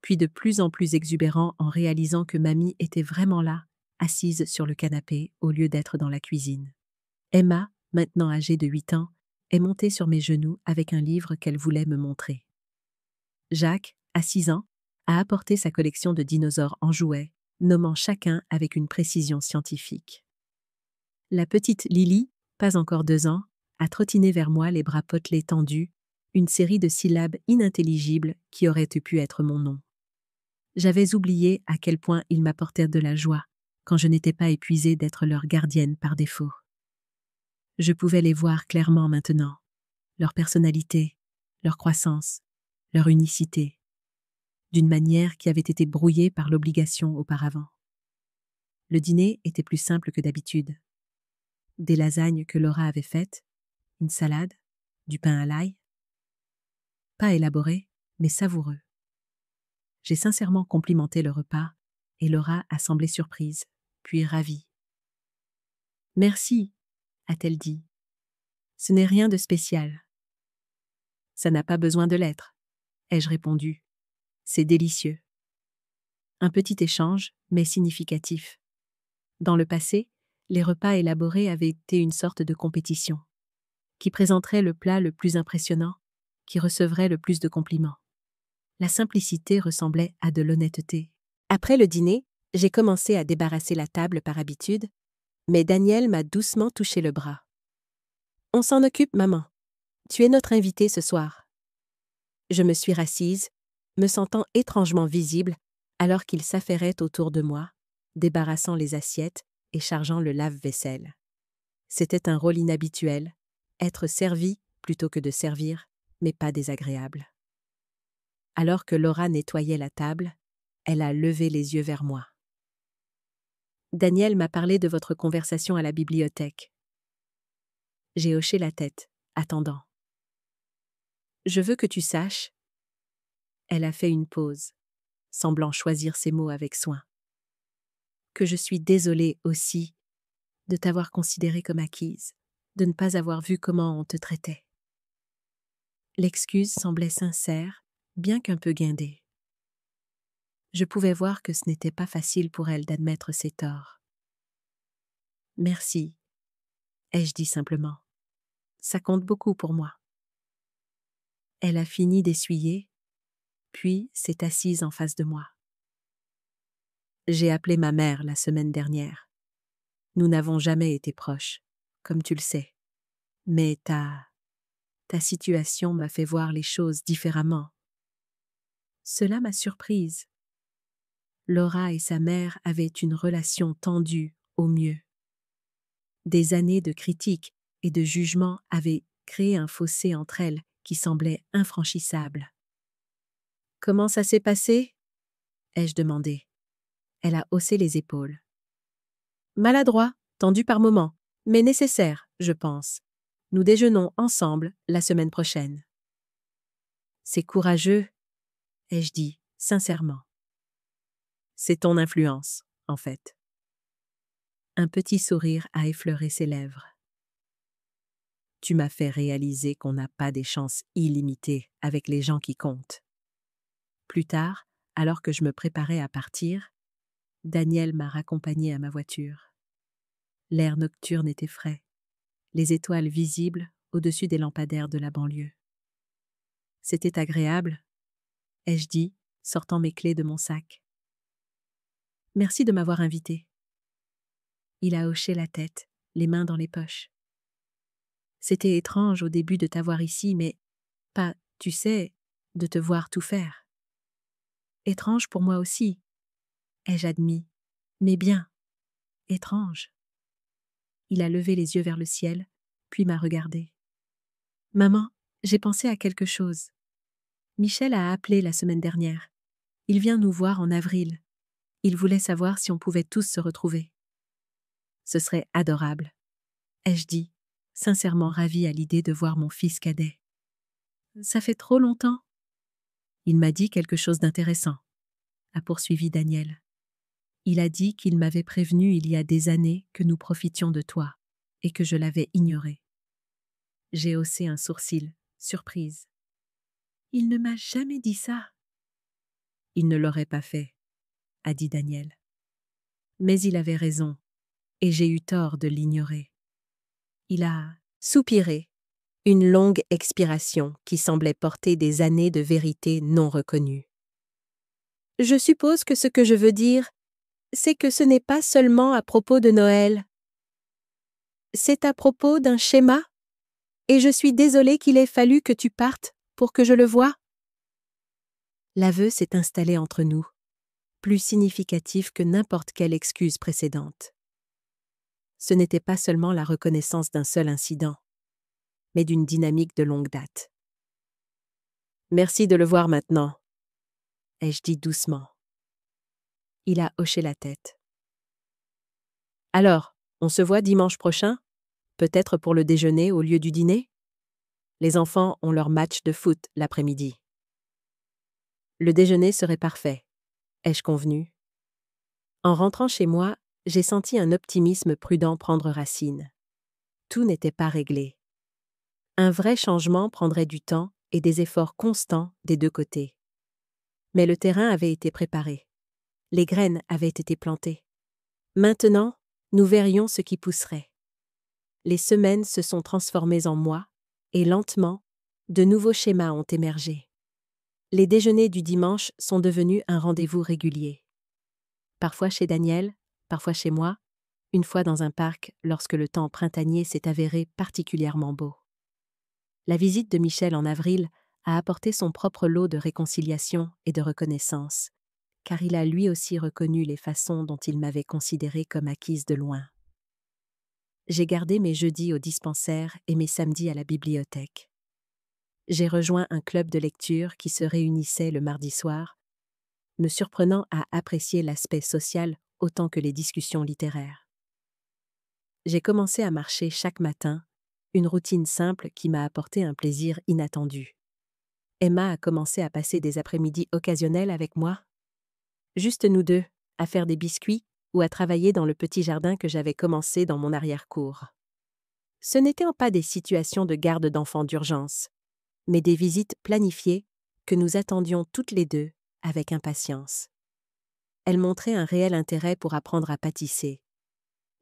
puis de plus en plus exubérants en réalisant que mamie était vraiment là, assise sur le canapé au lieu d'être dans la cuisine. Emma, maintenant âgée de 8 ans, est montée sur mes genoux avec un livre qu'elle voulait me montrer. Jacques, à 6 ans, a apporté sa collection de dinosaures en jouets, nommant chacun avec une précision scientifique. La petite Lily, pas encore 2 ans, a trottiné vers moi les bras potelés tendus, une série de syllabes inintelligibles qui auraient pu être mon nom. J'avais oublié à quel point ils m'apportèrent de la joie quand je n'étais pas épuisée d'être leur gardienne par défaut. Je pouvais les voir clairement maintenant, leur personnalité, leur croissance, leur unicité, d'une manière qui avait été brouillée par l'obligation auparavant. Le dîner était plus simple que d'habitude. Des lasagnes que Laura avait faites, une salade, du pain à l'ail. Pas élaboré, mais savoureux. J'ai sincèrement complimenté le repas et Laura a semblé surprise, puis ravie. « Merci », a-t-elle dit. « Ce n'est rien de spécial. »« Ça n'a pas besoin de l'être, » ai-je répondu. « C'est délicieux. » Un petit échange, mais significatif. Dans le passé, les repas élaborés avaient été une sorte de compétition. Qui présenterait le plat le plus impressionnant, qui recevrait le plus de compliments. La simplicité ressemblait à de l'honnêteté. Après le dîner, j'ai commencé à débarrasser la table par habitude, mais Daniel m'a doucement touché le bras. « On s'en occupe, maman. Tu es notre invitée ce soir. » Je me suis rassise, me sentant étrangement visible, alors qu'il s'affairait autour de moi, débarrassant les assiettes et chargeant le lave-vaisselle. C'était un rôle inhabituel, être servi plutôt que de servir, mais pas désagréable. Alors que Laura nettoyait la table, elle a levé les yeux vers moi. « Daniel m'a parlé de votre conversation à la bibliothèque. » J'ai hoché la tête, attendant. « Je veux que tu saches. » Elle a fait une pause, semblant choisir ses mots avec soin. « Que je suis désolée aussi de t'avoir considérée comme acquise, de ne pas avoir vu comment on te traitait. » L'excuse semblait sincère, bien qu'un peu guindée. Je pouvais voir que ce n'était pas facile pour elle d'admettre ses torts. « Merci, » ai-je dit simplement. « Ça compte beaucoup pour moi. » Elle a fini d'essuyer, puis s'est assise en face de moi. « J'ai appelé ma mère la semaine dernière. Nous n'avons jamais été proches, comme tu le sais. Mais ta situation m'a fait voir les choses différemment. » Cela m'a surprise. Laura et sa mère avaient une relation tendue au mieux. Des années de critiques et de jugements avaient créé un fossé entre elles qui semblait infranchissable. « Comment ça s'est passé ?» ai-je demandé. Elle a haussé les épaules. « Maladroit, tendu par moments, mais nécessaire, je pense. Nous déjeunons ensemble la semaine prochaine. » « C'est courageux, » ai-je dit, sincèrement. « C'est ton influence, en fait. » Un petit sourire a effleuré ses lèvres. « Tu m'as fait réaliser qu'on n'a pas des chances illimitées avec les gens qui comptent. » Plus tard, alors que je me préparais à partir, Daniel m'a raccompagnée à ma voiture. L'air nocturne était frais. les étoiles visibles au-dessus des lampadaires de la banlieue. C'était agréable, ai-je dit, sortant mes clés de mon sac. Merci de m'avoir invité. Il a hoché la tête, les mains dans les poches. C'était étrange au début de t'avoir ici, mais pas, tu sais, de te voir tout faire. Étrange pour moi aussi, ai-je admis, mais bien, étrange. Il a levé les yeux vers le ciel, puis m'a regardé. Maman, j'ai pensé à quelque chose. Michel a appelé la semaine dernière. Il vient nous voir en avril. Il voulait savoir si on pouvait tous se retrouver. Ce serait adorable, ai-je dit, sincèrement ravie à l'idée de voir mon fils cadet. Ça fait trop longtemps. Il m'a dit quelque chose d'intéressant, a poursuivi Daniel. Il a dit qu'il m'avait prévenu il y a des années que nous profitions de toi et que je l'avais ignoré. J'ai haussé un sourcil, surprise. Il ne m'a jamais dit ça. Il ne l'aurait pas fait, a dit Daniel. Mais il avait raison, et j'ai eu tort de l'ignorer. Il a soupiré, une longue expiration qui semblait porter des années de vérité non reconnue. Je suppose que ce que je veux dire, c'est que ce n'est pas seulement à propos de Noël. C'est à propos d'un schéma, et je suis désolée qu'il ait fallu que tu partes pour que je le voie. L'aveu s'est installé entre nous, plus significatif que n'importe quelle excuse précédente. Ce n'était pas seulement la reconnaissance d'un seul incident, mais d'une dynamique de longue date. Merci de le voir maintenant, ai-je dit doucement. Il a hoché la tête. Alors, on se voit dimanche prochain, peut-être pour le déjeuner au lieu du dîner? Les enfants ont leur match de foot l'après-midi. Le déjeuner serait parfait, ai-je convenu. En rentrant chez moi, j'ai senti un optimisme prudent prendre racine. Tout n'était pas réglé. Un vrai changement prendrait du temps et des efforts constants des deux côtés. Mais le terrain avait été préparé. Les graines avaient été plantées. Maintenant, nous verrions ce qui pousserait. Les semaines se sont transformées en mois, et lentement, de nouveaux schémas ont émergé. Les déjeuners du dimanche sont devenus un rendez-vous régulier. Parfois chez Daniel, parfois chez moi, une fois dans un parc lorsque le temps printanier s'est avéré particulièrement beau. La visite de Michel en avril a apporté son propre lot de réconciliation et de reconnaissance, car il a lui aussi reconnu les façons dont il m'avait considérée comme acquise de loin. J'ai gardé mes jeudis au dispensaire et mes samedis à la bibliothèque. J'ai rejoint un club de lecture qui se réunissait le mardi soir, me surprenant à apprécier l'aspect social autant que les discussions littéraires. J'ai commencé à marcher chaque matin, une routine simple qui m'a apporté un plaisir inattendu. Emma a commencé à passer des après-midi occasionnels avec moi. Juste nous deux, à faire des biscuits ou à travailler dans le petit jardin que j'avais commencé dans mon arrière-cour. Ce n'étaient pas des situations de garde d'enfants d'urgence, mais des visites planifiées que nous attendions toutes les deux avec impatience. Elle montrait un réel intérêt pour apprendre à pâtisser,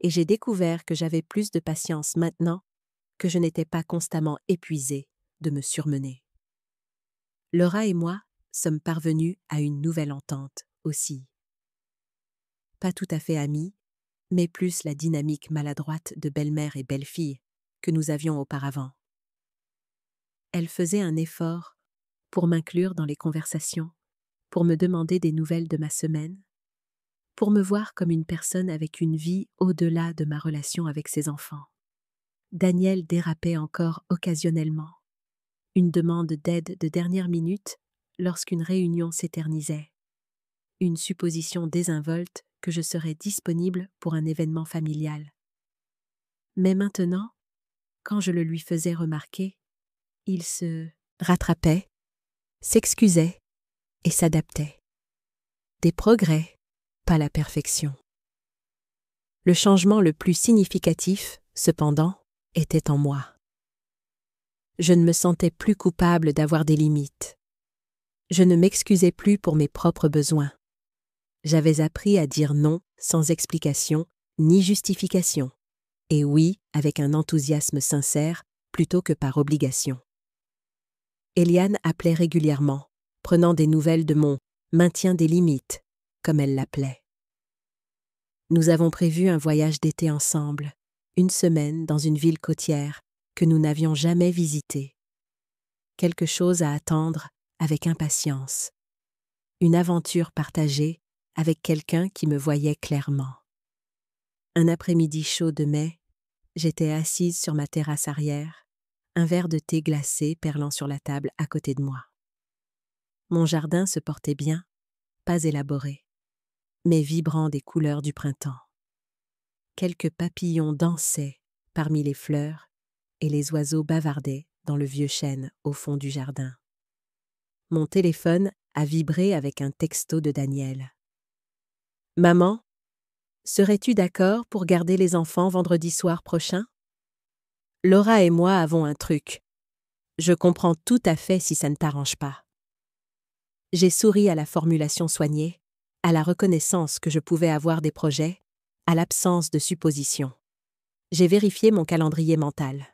et j'ai découvert que j'avais plus de patience maintenant que je n'étais pas constamment épuisée de me surmener. Laura et moi sommes parvenus à une nouvelle entente aussi. Pas tout à fait amies, mais plus la dynamique maladroite de belle-mère et belle-fille que nous avions auparavant. Elle faisait un effort pour m'inclure dans les conversations, pour me demander des nouvelles de ma semaine, pour me voir comme une personne avec une vie au-delà de ma relation avec ses enfants. Daniel dérapait encore occasionnellement. Une demande d'aide de dernière minute lorsqu'une réunion s'éternisait. Une supposition désinvolte que je serais disponible pour un événement familial. Mais maintenant, quand je le lui faisais remarquer, il se rattrapait, s'excusait et s'adaptait. Des progrès, pas la perfection. Le changement le plus significatif, cependant, était en moi. Je ne me sentais plus coupable d'avoir des limites. Je ne m'excusais plus pour mes propres besoins. J'avais appris à dire non sans explication ni justification. Et oui, avec un enthousiasme sincère, plutôt que par obligation. Eliane appelait régulièrement, prenant des nouvelles de mon « maintien des limites », comme elle l'appelait. Nous avons prévu un voyage d'été ensemble, une semaine dans une ville côtière que nous n'avions jamais visitée. Quelque chose à attendre avec impatience. Une aventure partagée avec quelqu'un qui me voyait clairement. Un après-midi chaud de mai, j'étais assise sur ma terrasse arrière, un verre de thé glacé perlant sur la table à côté de moi. Mon jardin se portait bien, pas élaboré, mais vibrant des couleurs du printemps. Quelques papillons dansaient parmi les fleurs et les oiseaux bavardaient dans le vieux chêne au fond du jardin. Mon téléphone a vibré avec un texto de Daniel. « Maman, serais-tu d'accord pour garder les enfants vendredi soir prochain? Laura et moi avons un truc. Je comprends tout à fait si ça ne t'arrange pas. » J'ai souri à la formulation soignée, à la reconnaissance que je pouvais avoir des projets, à l'absence de suppositions. J'ai vérifié mon calendrier mental.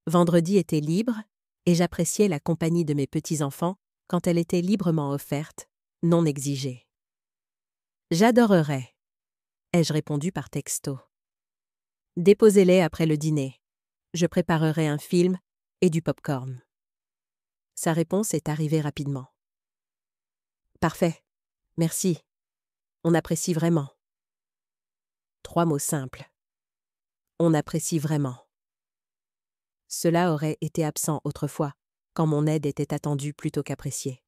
Vendredi était libre et j'appréciais la compagnie de mes petits-enfants quand elle était librement offerte, non exigée. « J'adorerais, » ai-je répondu par texto. « Déposez-les après le dîner. Je préparerai un film et du pop-corn. » Sa réponse est arrivée rapidement. « Parfait. Merci. On apprécie vraiment. » 3 mots simples. On apprécie vraiment. Cela aurait été absent autrefois, quand mon aide était attendue plutôt qu'appréciée.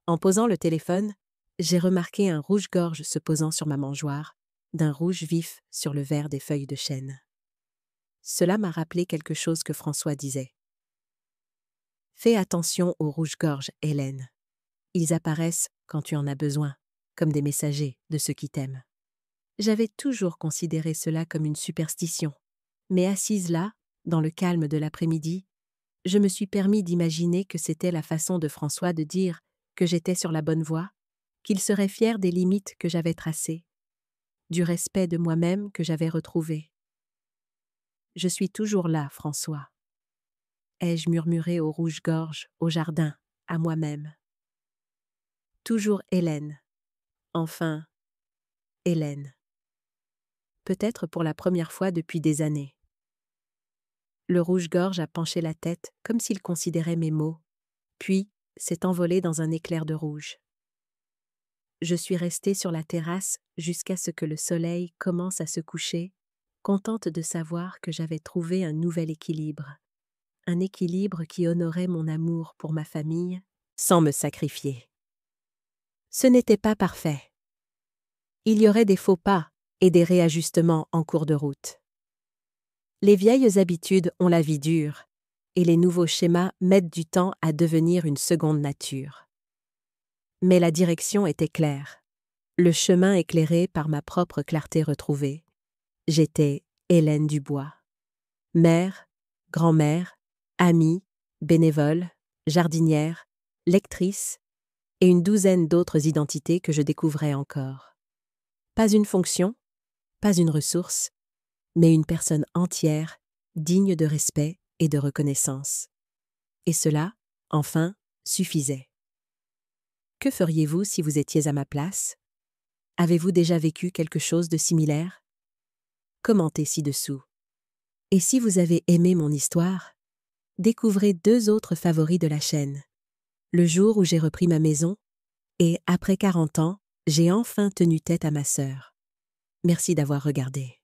En posant le téléphone, j'ai remarqué un rouge-gorge se posant sur ma mangeoire, d'un rouge vif sur le vert des feuilles de chêne. Cela m'a rappelé quelque chose que François disait. « Fais attention aux rouges-gorges, Hélène. Ils apparaissent quand tu en as besoin, comme des messagers de ceux qui t'aiment. » J'avais toujours considéré cela comme une superstition, mais assise là, dans le calme de l'après-midi, je me suis permis d'imaginer que c'était la façon de François de dire que j'étais sur la bonne voie, qu'il serait fier des limites que j'avais tracées, du respect de moi-même que j'avais retrouvé. « Je suis toujours là, François. » ai-je murmuré au rouge-gorge, au jardin, à moi-même. Toujours Hélène. Enfin, Hélène. Peut-être pour la première fois depuis des années. Le rouge-gorge a penché la tête comme s'il considérait mes mots, puis s'est envolé dans un éclair de rouge. Je suis restée sur la terrasse jusqu'à ce que le soleil commence à se coucher, contente de savoir que j'avais trouvé un nouvel équilibre. Un équilibre qui honorait mon amour pour ma famille sans me sacrifier. Ce n'était pas parfait. Il y aurait des faux pas et des réajustements en cours de route. Les vieilles habitudes ont la vie dure, et les nouveaux schémas mettent du temps à devenir une seconde nature. Mais la direction était claire, le chemin éclairé par ma propre clarté retrouvée. J'étais Hélène Dubois. Mère, grand-mère, amie, bénévole, jardinière, lectrice, et une douzaine d'autres identités que je découvrais encore. Pas une fonction, pas une ressource, mais une personne entière, digne de respect et de reconnaissance. Et cela, enfin, suffisait. Que feriez-vous si vous étiez à ma place? Avez-vous déjà vécu quelque chose de similaire? Commentez ci-dessous. Et si vous avez aimé mon histoire, découvrez 2 autres favoris de la chaîne. Le jour où j'ai repris ma maison, et après 40 ans, j'ai enfin tenu tête à ma sœur. Merci d'avoir regardé.